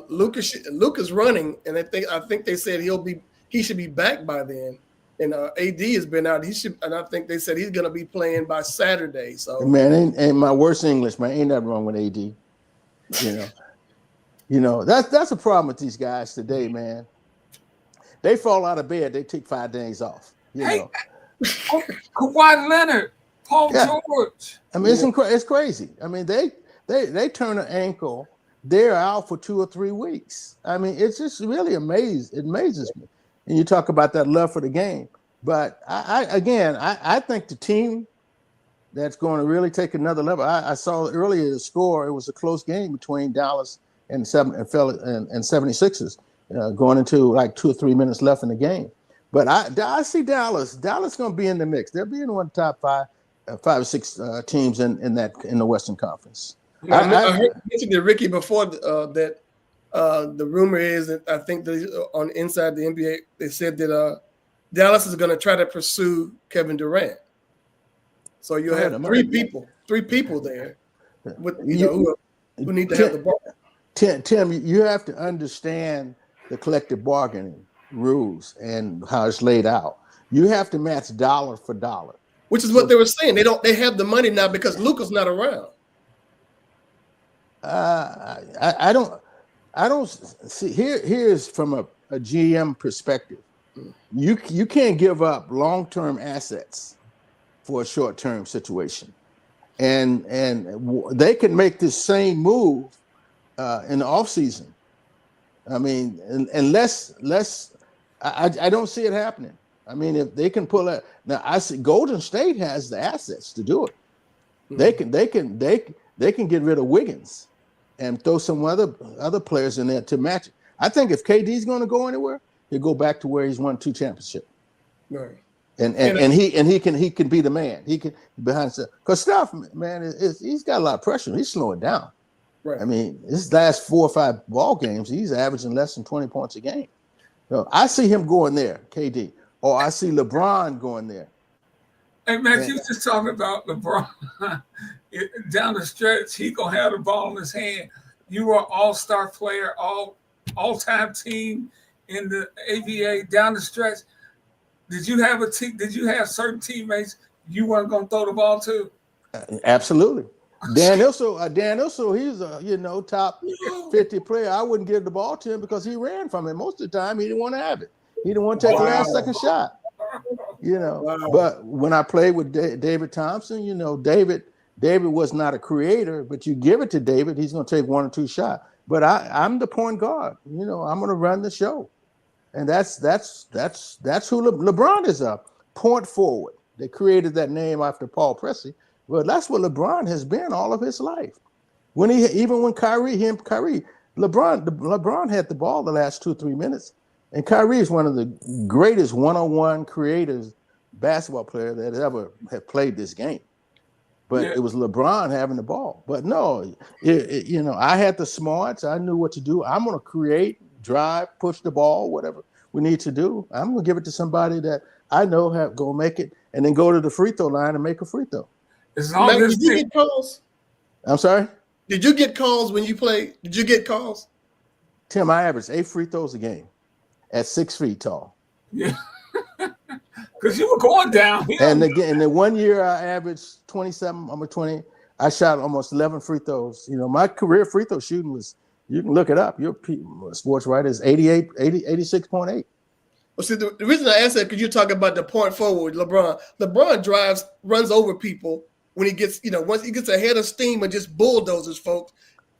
Luka's running, and I think they said he should be back by then. And AD has been out. And I think they said he's going to be playing by Saturday. So man, ain't my worst English, man. Ain't nothing wrong with AD. That's a problem with these guys today, man. They fall out of bed, they take 5 days off. Kawhi Leonard, Paul George. I mean, it's crazy. I mean, they turn an ankle, they're out for 2 or 3 weeks. I mean, it's just really amazing. It amazes me. And you talk about that love for the game. But I think the team that's going to really take another level. I saw earlier the score. It was a close game between Dallas and 76ers going into like 2 or 3 minutes left in the game. But I see Dallas. Dallas going to be in the mix. They'll be in one of the top 5 or 6 teams in the Western Conference. I heard you mentioned to Ricky before that the rumor is that I think on Inside the NBA they said that Dallas is going to try to pursue Kevin Durant. So you have 3 people there with who need to have the ball. Tim, you have to understand the collective bargaining rules and how it's laid out. You have to match dollar for dollar. Which is what they were saying. They have the money now because Luka's not around. I don't see here's from a GM perspective. You can't give up long-term assets for a short-term situation. And they can make this same move in the offseason. I mean, unless I don't see it happening. I mean, if they can pull it now, I see Golden State has the assets to do it. Mm-hmm. They can get rid of Wiggins and throw some other players in there to match it. I think if KD's going to go anywhere, he'll go back to where he's won 2 championships. Right. And he can be the man. He can behind stuff because Steph, man, he's got a lot of pressure. He's slowing down. Right. I mean, his last 4 or 5 ball games, he's averaging less than 20 points a game. So I see him going there, KD, or I see LeBron going there. Hey man, you just talking about LeBron down the stretch. He gonna have the ball in his hand. You were an all-star player, all-time team in the ABA down the stretch. Did you have Did you have certain teammates you weren't gonna throw the ball to? Absolutely. Dan Issel, he's a top 50 player. I wouldn't give the ball to him because he ran from it. Most of the time, he didn't want to have it. He didn't want to take the last second shot. But when I played with David Thompson, David was not a creator, but you give it to David, he's going to take 1 or 2 shots. But I'm the point guard. I'm going to run the show, and that's who LeBron is. A point forward. They created that name after Paul Pressey. Well, that's what LeBron has been all of his life. When Kyrie, LeBron had the ball the last 2 or 3 minutes, and Kyrie is one of the greatest one-on-one creators, basketball player that ever have played this game. But it was LeBron having the ball. But no, I had the smarts. I knew what to do. I'm going to create, drive, push the ball, whatever we need to do. I'm going to give it to somebody that I know go make it, and then go to the free throw line and make a free throw. Did you get calls? I'm sorry? Did you get calls when you played? Did you get calls? Tim, I averaged 8 free throws a game at 6 feet tall. Yeah. Because you were going down. And again, the 1 year I averaged 27, almost 20. I shot almost 11 free throws. My career free throw shooting was, you can look it up. Your sports writer is 86.8. Well, see, the reason I asked that because you're talking about the point forward, LeBron. LeBron runs over people when he gets, once he gets a head of steam and just bulldozers folks.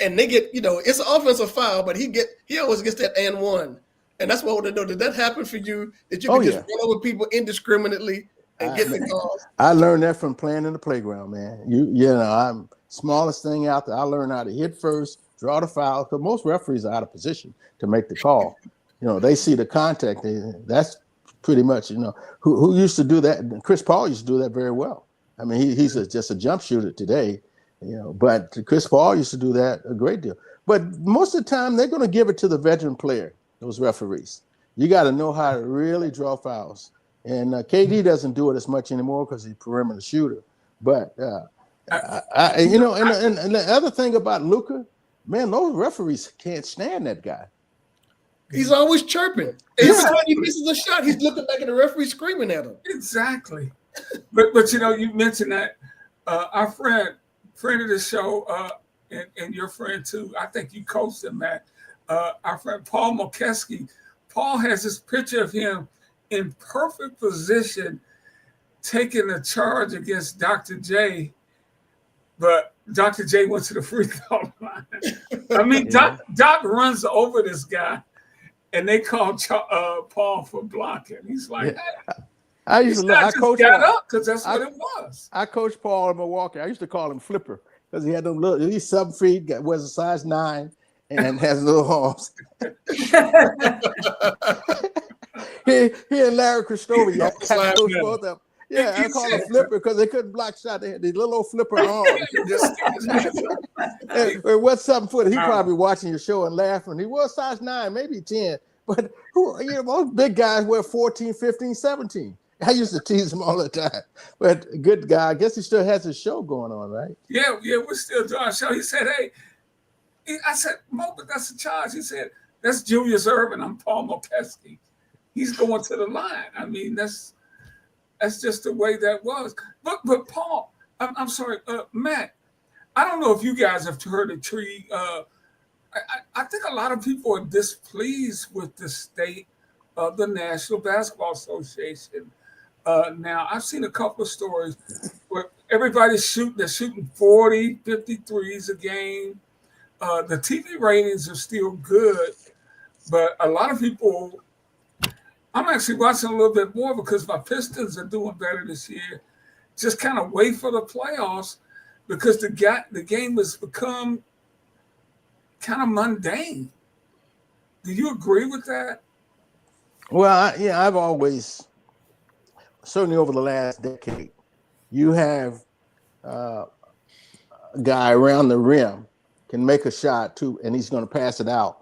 and they get, it's an offensive foul, but he always gets that and one. And that's what I want to know. Did that happen for you? That you can just run over people indiscriminately and get the calls? I learned that from playing in the playground, man. I'm smallest thing out there. I learned how to hit first, draw the foul, because most referees are out of position to make the call. They see the contact. That's pretty much, who used to do that. Chris Paul used to do that very well. I mean, he's just a jump shooter today, but Chris Paul used to do that a great deal. But most of the time, they're going to give it to the veteran player, those referees. You got to know how to really draw fouls. And KD doesn't do it as much anymore because he's a perimeter shooter. But, and the other thing about Luka, man, those referees can't stand that guy. He's always chirping. Every time he misses a shot, he's looking back at the referee screaming at him. Exactly. But you mentioned that our friend of the show, and your friend too, I think you coached him, Matt, our friend Paul Mokeski. Paul has this picture of him in perfect position taking a charge against Dr. J, but Dr. J went to the free throw line. I mean, Doc runs over this guy, and they call Paul for blocking. He's like, hey. I coached got up because that's what it was. I coached Paul in Milwaukee. I used to call him Flipper because he had them little. He's 7 feet, was a size 9, and has little arms. he and Larry Christovi, I coached both of them. Yeah, I call him Flipper because they couldn't block shot. They had these little old Flipper arms. And what's 7 foot? He probably watching your show and laughing. He was size 9, maybe 10. But most big guys wear 14, 15, 17. I used to tease him all the time. But good guy. I guess he still has his show going on, right? Yeah, we're still doing a show. He said, hey, I said, Mo, but that's a charge. He said, that's Julius Erving. I'm Paul Mokeski. He's going to the line. I mean, that's just the way that was. But Paul, I'm sorry, Matt, I don't know if you guys have heard the tree. I think a lot of people are displeased with the state of the National Basketball Association. Now, I've seen a couple of stories where everybody's shooting 40, 53s a game. The TV ratings are still good, but a lot of people, I'm actually watching a little bit more because my Pistons are doing better this year. Just kind of wait for the playoffs because the game has become kind of mundane. Do you agree with that? Well, I've always, certainly over the last decade, you have a guy around the rim can make a shot too, and he's going to pass it out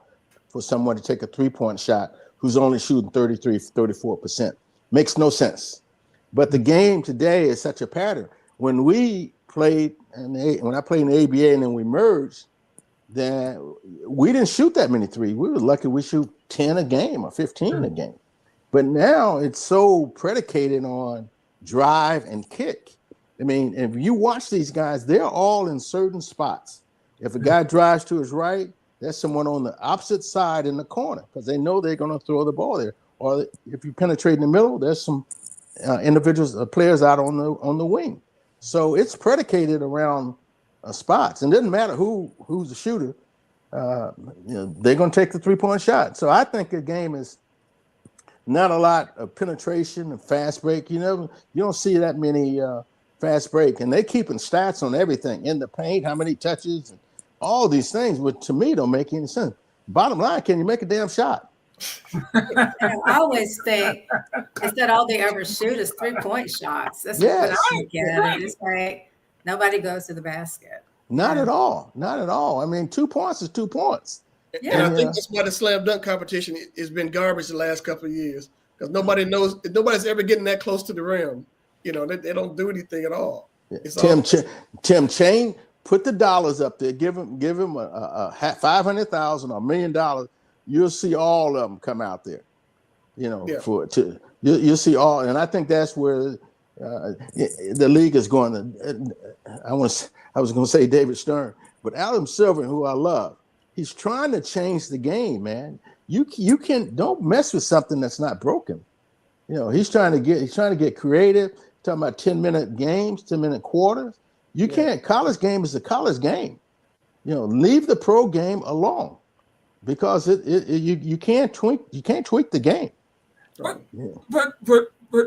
for someone to take a 3-point shot who's only shooting 33, 34%. Makes no sense. But the game today is such a pattern. When we played, when I played in the ABA and then we merged, then we didn't shoot that many threes. We were lucky we shoot 10 a game or 15 a game. But now it's so predicated on drive and kick. I mean, if you watch these guys, they're all in certain spots. If a guy drives to his right, there's someone on the opposite side in the corner because they know they're going to throw the ball there. Or if you penetrate in the middle, there's some players out on the wing. So it's predicated around spots, and it doesn't matter who's the shooter. They're going to take the 3-point shot. So I think the game is not a lot of penetration and fast break. You don't see that many fast break, and they're keeping stats on everything in the paint, how many touches, and all these things, which to me don't make any sense. Bottom line, can you make a damn shot? I always think it's that all they ever shoot is 3-point shots. That's what I look at. It's like nobody goes to the basket. Not at all. Not at all. I mean, 2 points is 2 points. Yeah. And I think that's why the slam dunk competition has been garbage the last couple of years because nobody's ever getting that close to the rim. They don't do anything at all. Tim Chain, put the dollars up there. Give him a $500,000 or $1 million. You'll see all of them come out there. You'll see all, and I think that's where the league is going. I was going to say David Stern, but Adam Silver, who I love, he's trying to change the game, man. You don't mess with something that's not broken. He's trying to get creative. Talking about 10-minute games, 10-minute quarters. You can't. College game is a college game. leave the pro game alone, because you can't tweak the game. But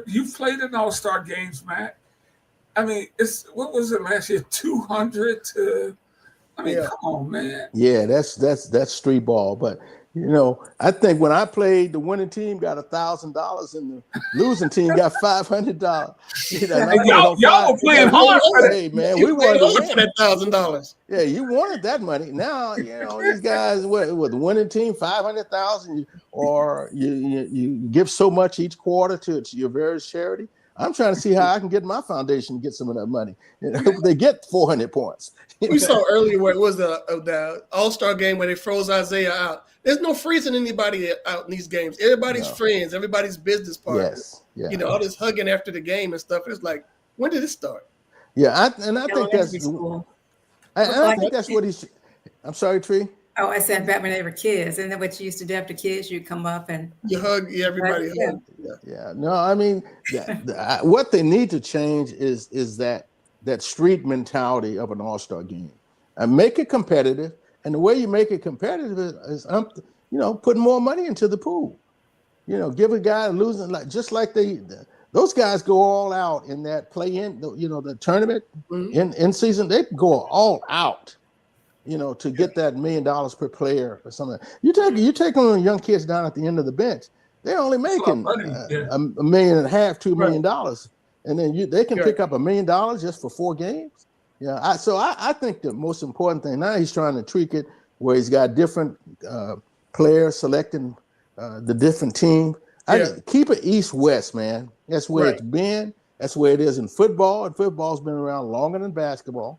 you played in All-Star games, Matt. I mean, what was it last year? 200 to. I mean, come on, man. Yeah, that's street ball. But I think when I played, the winning team got $1,000 and the losing team got $500. Y'all were playing hard for that. Hey, man, we wanted to win for that $1,000. Yeah, you wanted that money. Now, these guys with the winning team, $500,000, or you give so much each quarter to your various charity. I'm trying to see how I can get my foundation to get some of that money. They get 400 points. We saw earlier where it was the All-Star game where they froze Isaiah out. There's no freezing anybody out in these games. Everybody's friends, everybody's business partners. Yes, yeah. All this hugging after the game and stuff. It's like, when did it start? Yeah, I think that's school. I think that's what he's. I'm sorry, Tree. Oh, I said back when they were kids, and then what you used to do after kids, you'd come up and you hug everybody. Yeah. No, I mean, what they need to change is that street mentality of an All-Star game, and make it competitive. And the way you make it competitive is putting more money into the pool. Give a guy losing, just like those guys go all out in that play-in, the tournament in season. They go all out. To get that $1 million per player or something. You take on young kids down at the end of the bench, they're only making $1.5 million, $2 million, and then they can pick up $1 million just for 4 games. Yeah, I think the most important thing now, he's trying to tweak it where he's got different players selecting the different team. Keep it East-West, man. That's where it's been. That's where it is in football, and football's been around longer than basketball.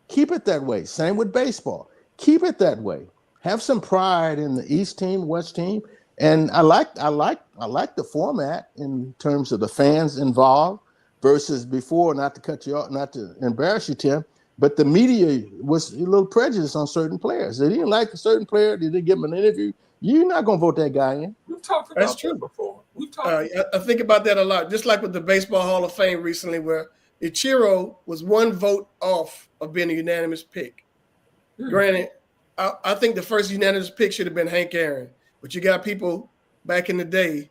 Keep it that way. Same with baseball. Keep it that way. Have some pride in the East team, West team, and I like the format in terms of the fans involved versus before. Not to cut you off, not to embarrass you, Tim, but the media was a little prejudiced on certain players. They didn't like a certain player. They didn't give him an interview. You're not going to vote that guy in. We've talked about that before. I think about that a lot. Just like with the Baseball Hall of Fame recently, where Ichiro was 1 vote off of being a unanimous pick. Granted, I think the first unanimous pick should have been Hank Aaron, but you got people back in the day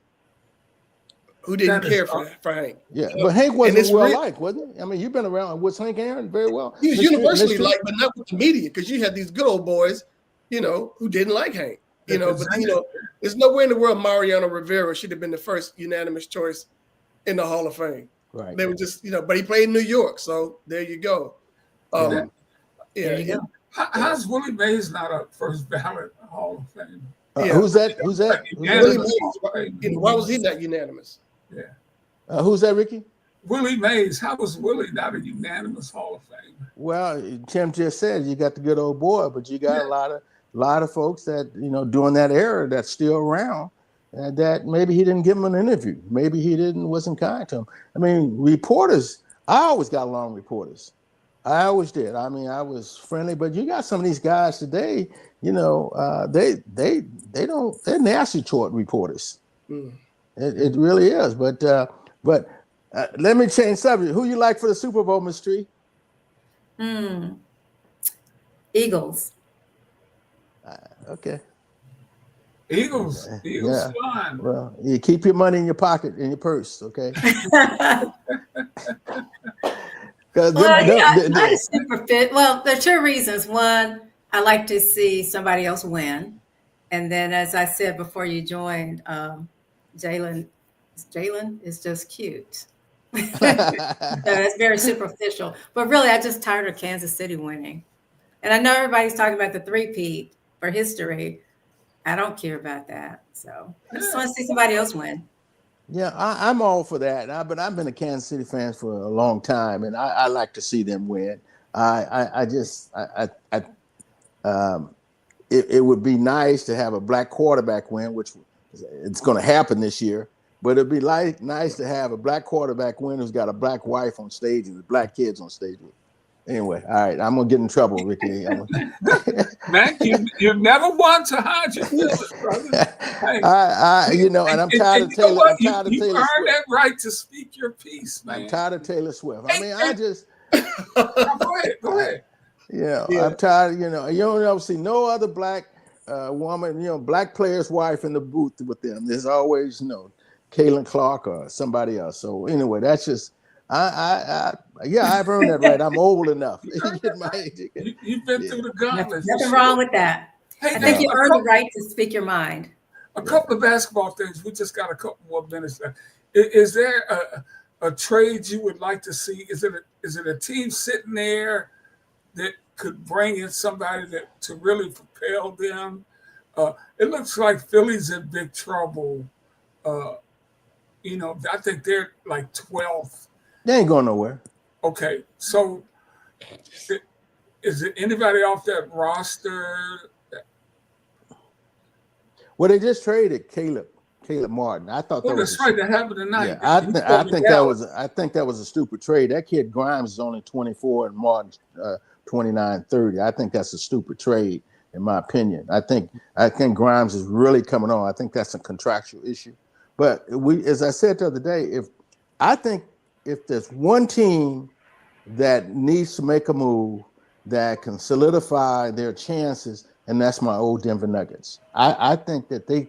who didn't care for Hank. Yeah, but Hank wasn't well-liked, wasn't he? I mean, you've been around. Was Hank Aaron very well? He was universally liked, but not with the media, because you had these good old boys, who didn't like Hank. But there's nowhere in the world Mariano Rivera should have been the first unanimous choice in the Hall of Fame. Right. They were just, but he played in New York, so there you go. there you go. How's Willie Mays not a first ballot Hall of Fame? Who's that? Willie Mays, why was he not unanimous? Yeah. Who's that, Ricky? Willie Mays. How was Willie not a unanimous Hall of Fame? Well, Tim just said you got the good old boy, but you got a lot of folks that during that era that's still around. That maybe he didn't give him an interview. Maybe he wasn't kind to him. I mean, reporters, I always got along with reporters. I always did. I mean, I was friendly, but you got some of these guys today, they're nasty toward reporters. It really is. But let me change subject. Who you like for the Super Bowl, Ms. Tree? Eagles. Okay. Eagles flying. Well, you keep your money in your pocket, in your purse, okay? Not a super fit. Well, there are 2 reasons. One, I like to see somebody else win. And then, as I said before you joined, Jalen is just cute. So that's very superficial. But really, I'm just tired of Kansas City winning. And I know everybody's talking about the 3-peat for history. I don't care about that. So I just want to see somebody else win. Yeah, I'm all for that. But I've been a Kansas City fan for a long time, and I like to see them win. It would be nice to have a black quarterback win, which it's going to happen this year. But it'd be nice to have a black quarterback win who's got a black wife on stage and black kids on stage. Anyway, all right, I'm gonna get in trouble, Ricky. Mac, you've never won to hide your feelings, brother. Hey, and I'm tired of Taylor. I'm tired of Taylor. You earned that right to speak your piece, man. I'm tired of Taylor Swift. I mean, I just go ahead. Yeah, Yeah. I'm tired. You don't ever see no other black woman, black player's wife in the booth with them. There's always, Caitlin Clark or somebody else. So anyway, that's just, I've earned that right. I'm old enough. Get my age. You've been through the gauntlet. Nothing wrong with that. Hey, I think now, you earned the right to speak your mind. a couple of basketball things. We just got a couple more minutes left. Is there a trade you would like to see? Is it a team sitting there that could bring in somebody to really propel them? It looks like Philly's in big trouble. I think they're like 12th. They ain't going nowhere. Okay, so is it anybody off that roster? Well, they just traded Caleb Martin. I thought that was that's right. That happened tonight. Yeah, I think that was a stupid trade. That kid Grimes is only 24 and Martin's 29, 30. I think that's a stupid trade, in my opinion. I think Grimes is really coming on. I think that's a contractual issue. But as I said the other day, if there's one team that needs to make a move that can solidify their chances, and that's my old Denver Nuggets. I think that they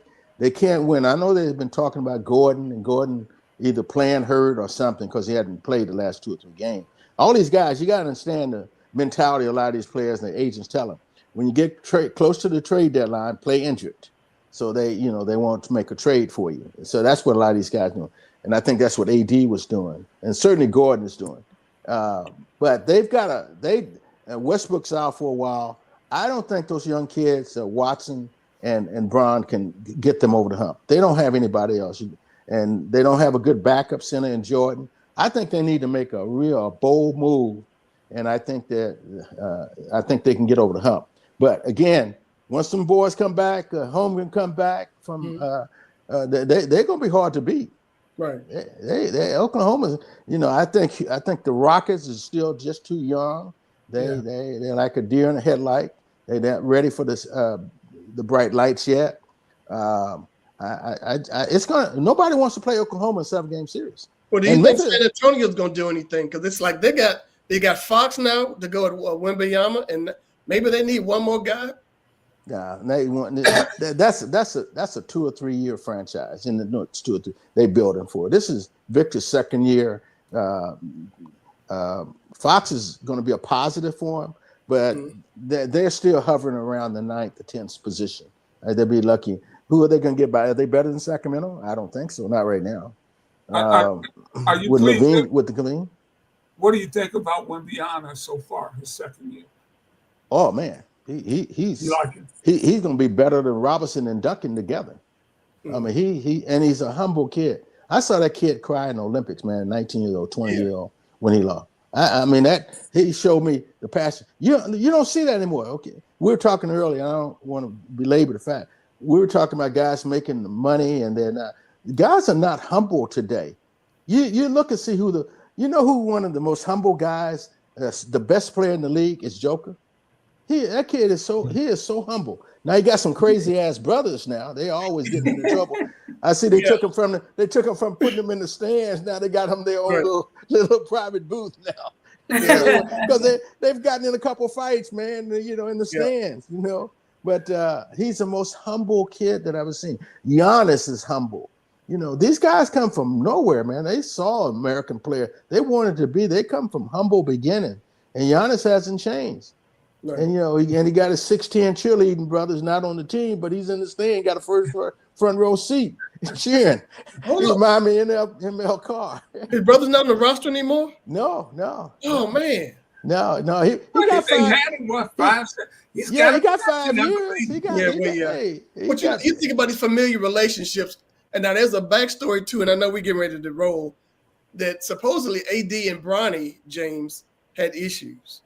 can't win. I know they've been talking about Gordon either playing hurt or something because he hadn't played the last 2 or 3 games. All these guys, you got to understand the mentality of a lot of these players, and the agents tell them, when you get close to the trade deadline, play injured. So they want to make a trade for you. So that's what a lot of these guys do. And I think that's what AD was doing. And certainly Gordon is doing. But Westbrook's out for a while. I don't think those young kids, Watson and Braun, can get them over the hump. They don't have anybody else. And they don't have a good backup center in Jordan. I think they need to make a real bold move. And I think they can get over the hump. But again, once some boys come back, Holmgren come back from, they're going to be hard to beat. Right. They Oklahoma. I think the Rockets is still just too young. They're like a deer in a headlight. They're not ready for this the bright lights yet. Nobody wants to play Oklahoma in a 7-game series. Well, do you think San Antonio's going to do anything? Because it's like they got Fox now to go at Wembanyama, and maybe they need one more guy. Yeah, that's a 2 or 3 year franchise. It's 2 or 3. They building for it. This is Victor's second year. Fox is going to be a positive for him, but they're still hovering around the 9th or 10th position. They'll be lucky. Who are they going to get by? Are they better than Sacramento? I don't think so. Not right now. Are you with pleased Levine? With the Levine? What do you think about Wembanyama so far, his second year? Oh man, he's you like him? He's going to be better than Robinson and Duncan together. I mean, he's a humble kid. I saw that kid cry in the Olympics, man, 19-year-old, 20-year-old, when he lost. I mean, that he showed me the passion. You don't see that anymore. Okay, we were talking earlier. I don't want to belabor the fact. We were talking about guys making the money, and they're not. Guys are not humble today. You look and see who one of the most humble guys, the best player in the league is Joker. That kid is so humble. Now he got some crazy ass brothers. Now they always getting into trouble. I see they took him from putting them in the stands. Now they got him their own little private booth now. Because they've gotten in a couple fights, man. In the stands. But he's the most humble kid that I've ever seen. Giannis is humble. These guys come from nowhere, man. They saw American player. They wanted to be. They come from humble beginning, and Giannis hasn't changed. Right. And he got his 6'10" cheerleading brothers not on the team, but he's in the stand, got a front row seat cheering. He remind me of ML Carr. His brother's not on the roster anymore? No. Oh man. No. He got 5. He got 5 years. You think about these familiar relationships, and now there's a backstory too, and I know we're getting ready to roll, that supposedly AD and Bronny James had issues.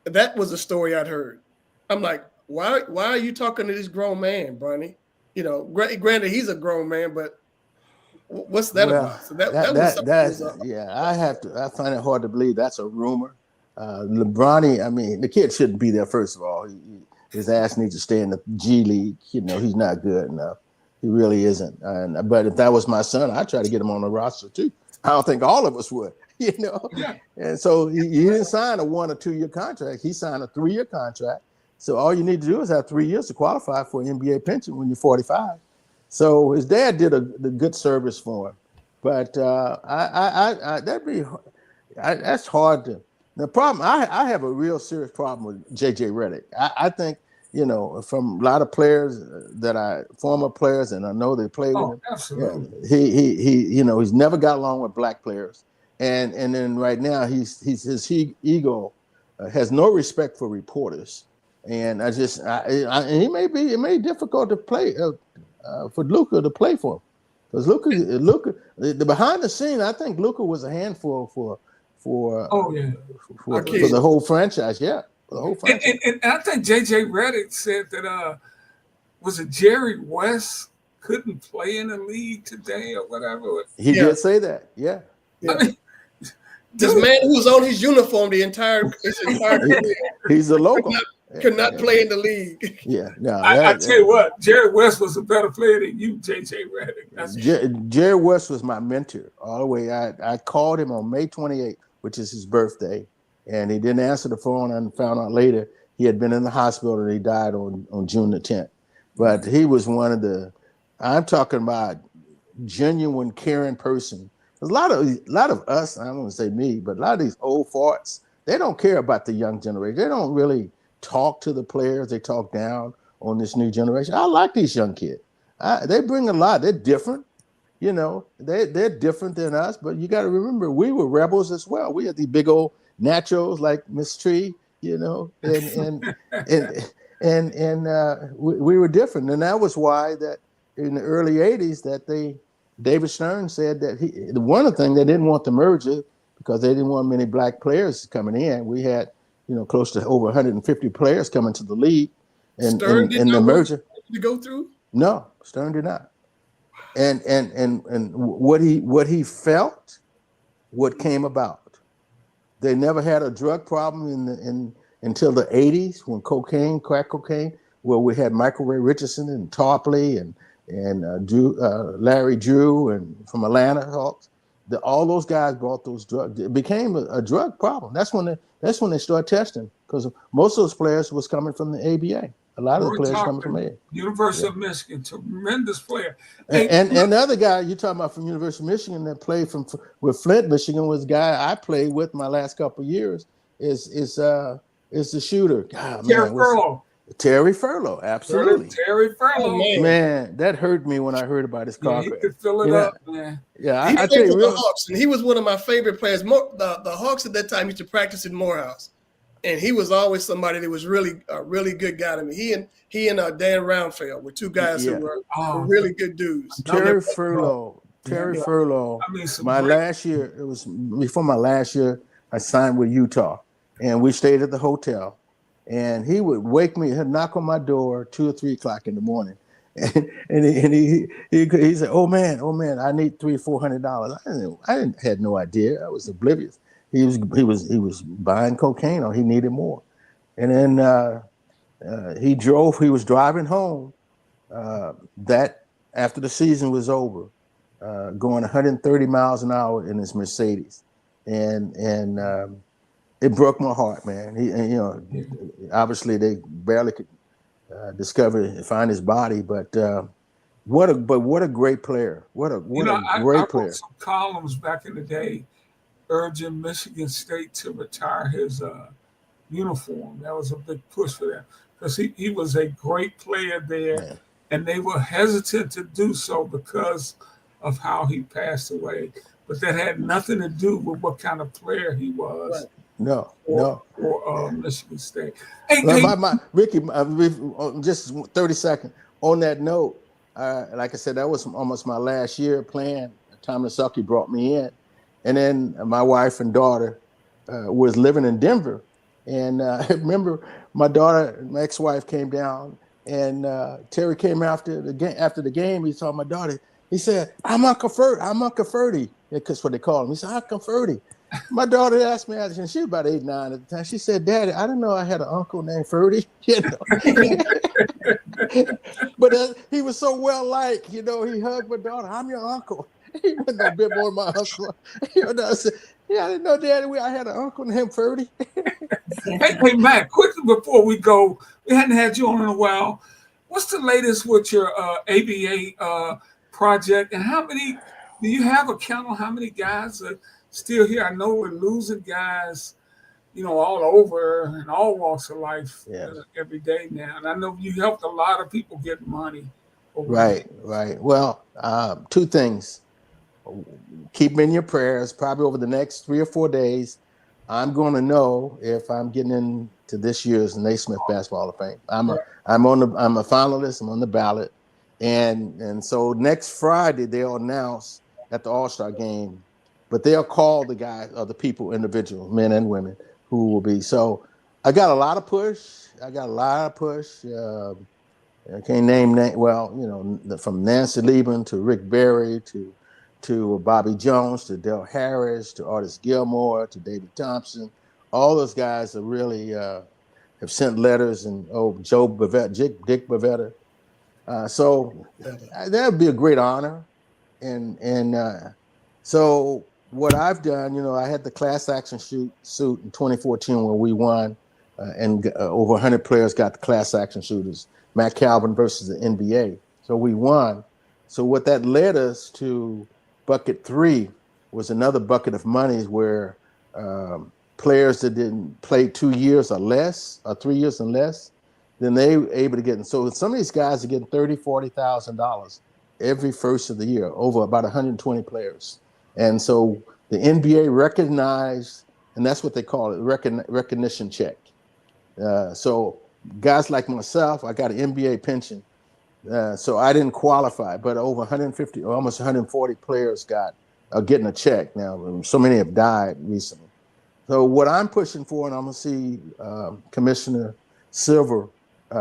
That was a story I'd heard. I'm like, why are you talking to this grown man, Bronny? Granted, he's a grown man, but what's that about? So I find it hard to believe that's a rumor. Bronny, I mean, the kid shouldn't be there, first of all. His ass needs to stay in the G League. He's not good enough. He really isn't. But if that was my son, I'd try to get him on the roster too. I don't think all of us would, you know. Yeah. And so he didn't sign a 1 or 2 year contract. He signed a 3-year contract. So all you need to do is have 3 years to qualify for an NBA pension when you're 45. So his dad did the good service for him. But that's hard to. The problem, I have a real serious problem with JJ Redick. I think, you know, from a lot of players former players, and I know they play with him. Absolutely. Yeah, he you know, he's never got along with black players, and then right now his ego has no respect for reporters, and it may be difficult to play for Luka to play for him, because Luka the behind the scene, I think Luka was a handful for the whole franchise. Yeah. The whole franchise. And I think JJ Redick said that was it Jerry West couldn't play in the league today or whatever. He did say that. Yeah. I mean, this man who was on his uniform his entire career. He's a local. Could not play in the league. Yeah. No. I tell you what, Jerry West was a better player than you, JJ Redick. Jerry West was my mentor all the way. I called him on May 28th, which is his birthday. And he didn't answer the phone, and found out later he had been in the hospital and he died on June the 10th. But he was one of I'm talking about genuine caring person. There's a lot of us, I don't want to say me, but a lot of these old farts, they don't care about the young generation. They don't really talk to the players. They talk down on this new generation. I like these young kids. They bring a lot. They're different. You know, they're different than us, but you got to remember, we were rebels as well. We had these big old nachos like Miss Tree, you know, and we were different. And that was why that in the early 80s that David Stern said that one of the things, they didn't want the merger because they didn't want many black players coming in. We had, you know, close to over 150 players coming to the league in the merger. To go through? No, Stern did not. And what he felt, what came about. They never had a drug problem until the 80s when crack cocaine, where we had Michael Ray Richardson and Tarpley and Larry Drew and from Atlanta Hawks. All those guys brought those drugs. It became a drug problem. That's when they started testing, because most of those players was coming from the ABA. A lot of the players coming from ABA. University of Michigan, tremendous player. And the other guy you're talking about from University of Michigan that played with Flint, Michigan, was the guy I played with my last couple of years. Is the shooter. God, Terry Furlow. Terry Furlow, absolutely. Terry Furlow. Oh, man, that hurt me when I heard about his car. He could fill it up, man. Yeah, I tell you, the Hawks, and he was one of my favorite players. The Hawks at that time used to practice in Morehouse, and he was always somebody that was really a really good guy to me. He and Dan Roundfeld were two guys who were really good dudes. Terry Furlow. Last year, it was before my last year, I signed with Utah, and we stayed at the hotel. And he would wake me, he'd knock on my door 2 or 3 o'clock in the morning, and he said, "Oh man, I need $300-400." I had no idea. I was oblivious. He was buying cocaine, or he needed more. And then he was driving home that after the season was over, going 130 miles an hour in his Mercedes, and it broke my heart, man. Obviously they barely could find his body, but what a great player! What a great player! I wrote some columns back in the day, urging Michigan State to retire his uniform. That was a big push for them, because he was a great player there, and they were hesitant to do so because of how he passed away. But that had nothing to do with what kind of player he was. Right. No. For Michigan State. Ricky, just 30 seconds. On that note, like I said, that was almost my last year playing. Tom Nisaki brought me in. And then my wife and daughter was living in Denver. And I remember my ex-wife came down, and Terry came after the game. He saw my daughter. He said, I'm Uncle Ferdy. That's what they call him. He said, Uncle Ferdy. My daughter asked me, and she was about 8, 9 at the time. She said, "Daddy, I didn't know I had an uncle named Ferdy." But he was so well liked. He hugged my daughter. I'm your uncle. He wasn't no bit more than my uncle. I said, yeah, I didn't know, Daddy, I had an uncle named Ferdy. Hey, Matt, quickly before we go, we hadn't had you on in a while. What's the latest with your ABA project, and how many? Do you have a count on how many guys are still here? I know we're losing guys, all over and all walks of life every day now. And I know you helped a lot of people get money. Right. Well, two things. Keep them in your prayers. Probably over the next 3 or 4 days, I'm going to know if I'm getting into this year's Naismith Basketball Hall of Fame. I'm a finalist. I'm on the ballot, and so next Friday they'll announce at the All-Star game, but they'll call the guys or the people, individual men and women, who will be. So I got a lot of push. I can't name. Well, from Nancy Lieben to Rick Berry to Bobby Jones to Del Harris to Artis Gilmore to David Thompson. All those guys are really have sent letters, and Joe Bavetta, Dick Bavetta. So that would be a great honor. And so what I've done, I had the class action suit in 2014 when we won, and over 100 players got the class action suitors, Matt Calvin versus the NBA. So we won. So what that led us to, bucket 3 was another bucket of monies where players that didn't play 2 years or less, or 3 years and less, then they were able to get. And so some of these guys are getting $30,000, $40,000 every first of the year, over about 120 players. And so the NBA recognized, and that's what they call it, recognition check. So guys like myself, I got an NBA pension. So I didn't qualify, but over 150, almost 140 players are getting a check now. So many have died recently. So what I'm pushing for, and I'm going to see Commissioner Silver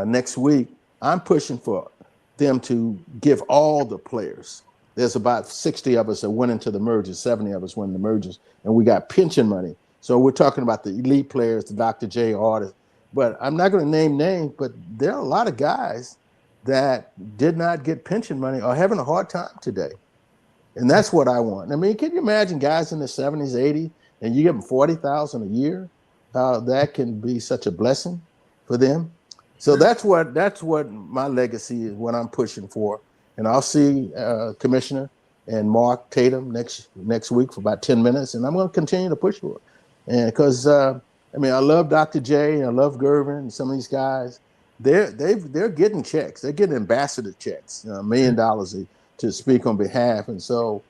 next week, I'm pushing for them to give all the players. There's about 60 of us that went into the mergers, 70 of us went in the mergers, and we got pension money. So we're talking about the elite players, the Dr. J artists. But I'm not going to name names, but there are a lot of guys that did not get pension money or having a hard time today. And that's what I want. I mean, can you imagine guys in the 70s, 80s, and you give them $40,000 a year? That can be such a blessing for them. So that's what my legacy is, what I'm pushing for. And I'll see Commissioner and Mark Tatum next week for about 10 minutes, and I'm going to continue to push for it. And because I love Dr. J, I love Gervin, and some of these guys. They're getting checks. They're getting ambassador checks, $1 million to speak on behalf. And so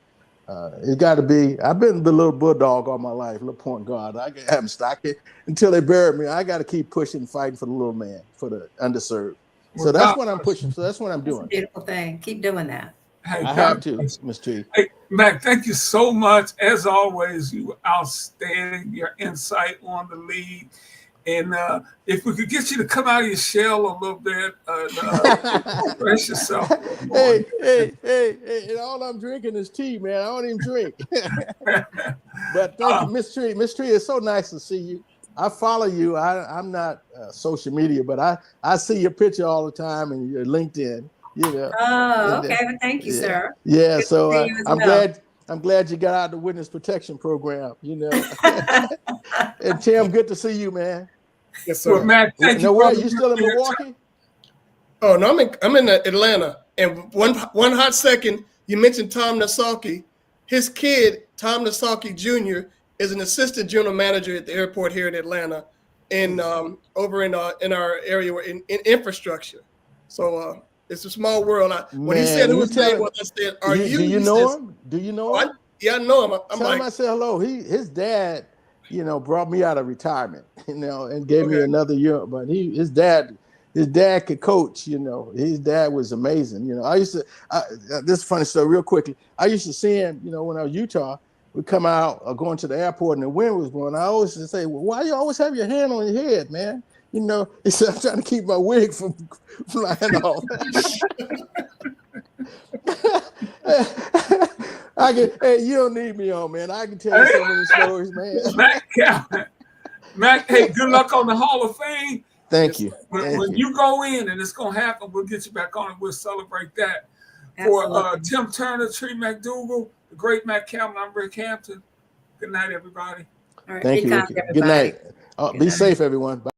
it's got to be. I've been the little bulldog all my life, little point guard. I haven't stopped it until they buried me. I got to keep pushing, fighting for the little man, for the underserved. So that's what I'm pushing. So that's what I'm doing. That's a beautiful thing. Keep doing that. Hey, I have to, Ms. T. Hey, Mac, thank you so much. As always, you were outstanding. Your insight on the league. And if we could get you to come out of your shell a little bit, express yourself. Hey, and all I'm drinking is tea, man. I don't even drink. But thank you, Miss Tree. Miss Tree, it's so nice to see you. I follow you. I'm not social media, but I see your picture all the time and your LinkedIn. Oh, okay. Well, thank you, sir. Yeah, Good so I'm glad you got out of the witness protection program. And Tim, good to see you, man. Yes, sir. Well, Matt, thank you. Where you still in Milwaukee? Oh no, I'm in Atlanta. And one hot second, you mentioned Tom Nasaki. His kid, Tom Nasaki Jr., is an assistant general manager at the airport here in Atlanta, and over in our area in infrastructure. So it's a small world. When he said who his name was, I said, "Are you?" Do you know him? Do you know him? Yeah, I know him. Tell him I said hello. His dad, brought me out of retirement, and gave me another year. But his dad could coach. His dad was amazing. I used to. This is a funny story, real quickly. I used to see him. When I was in Utah, we'd come out going to the airport, and the wind was blowing. I always used to say, "Well, why you always have your hand on your head, man?" He said, "I'm trying to keep my wig from flying off." Hey, you don't need me on, man. I can tell you so many stories, man. Mac, hey, good luck on the Hall of Fame. Thank you. When you go in, and it's going to happen, we'll get you back on and we'll celebrate that. For Tim Turner, Tree McDougal, the great Matt Campbell. I'm Rick Hampton. Good night, everybody. All right, Thank be you, kind, Ricky. Good everybody. night. Good Be night. safe, everyone. Bye.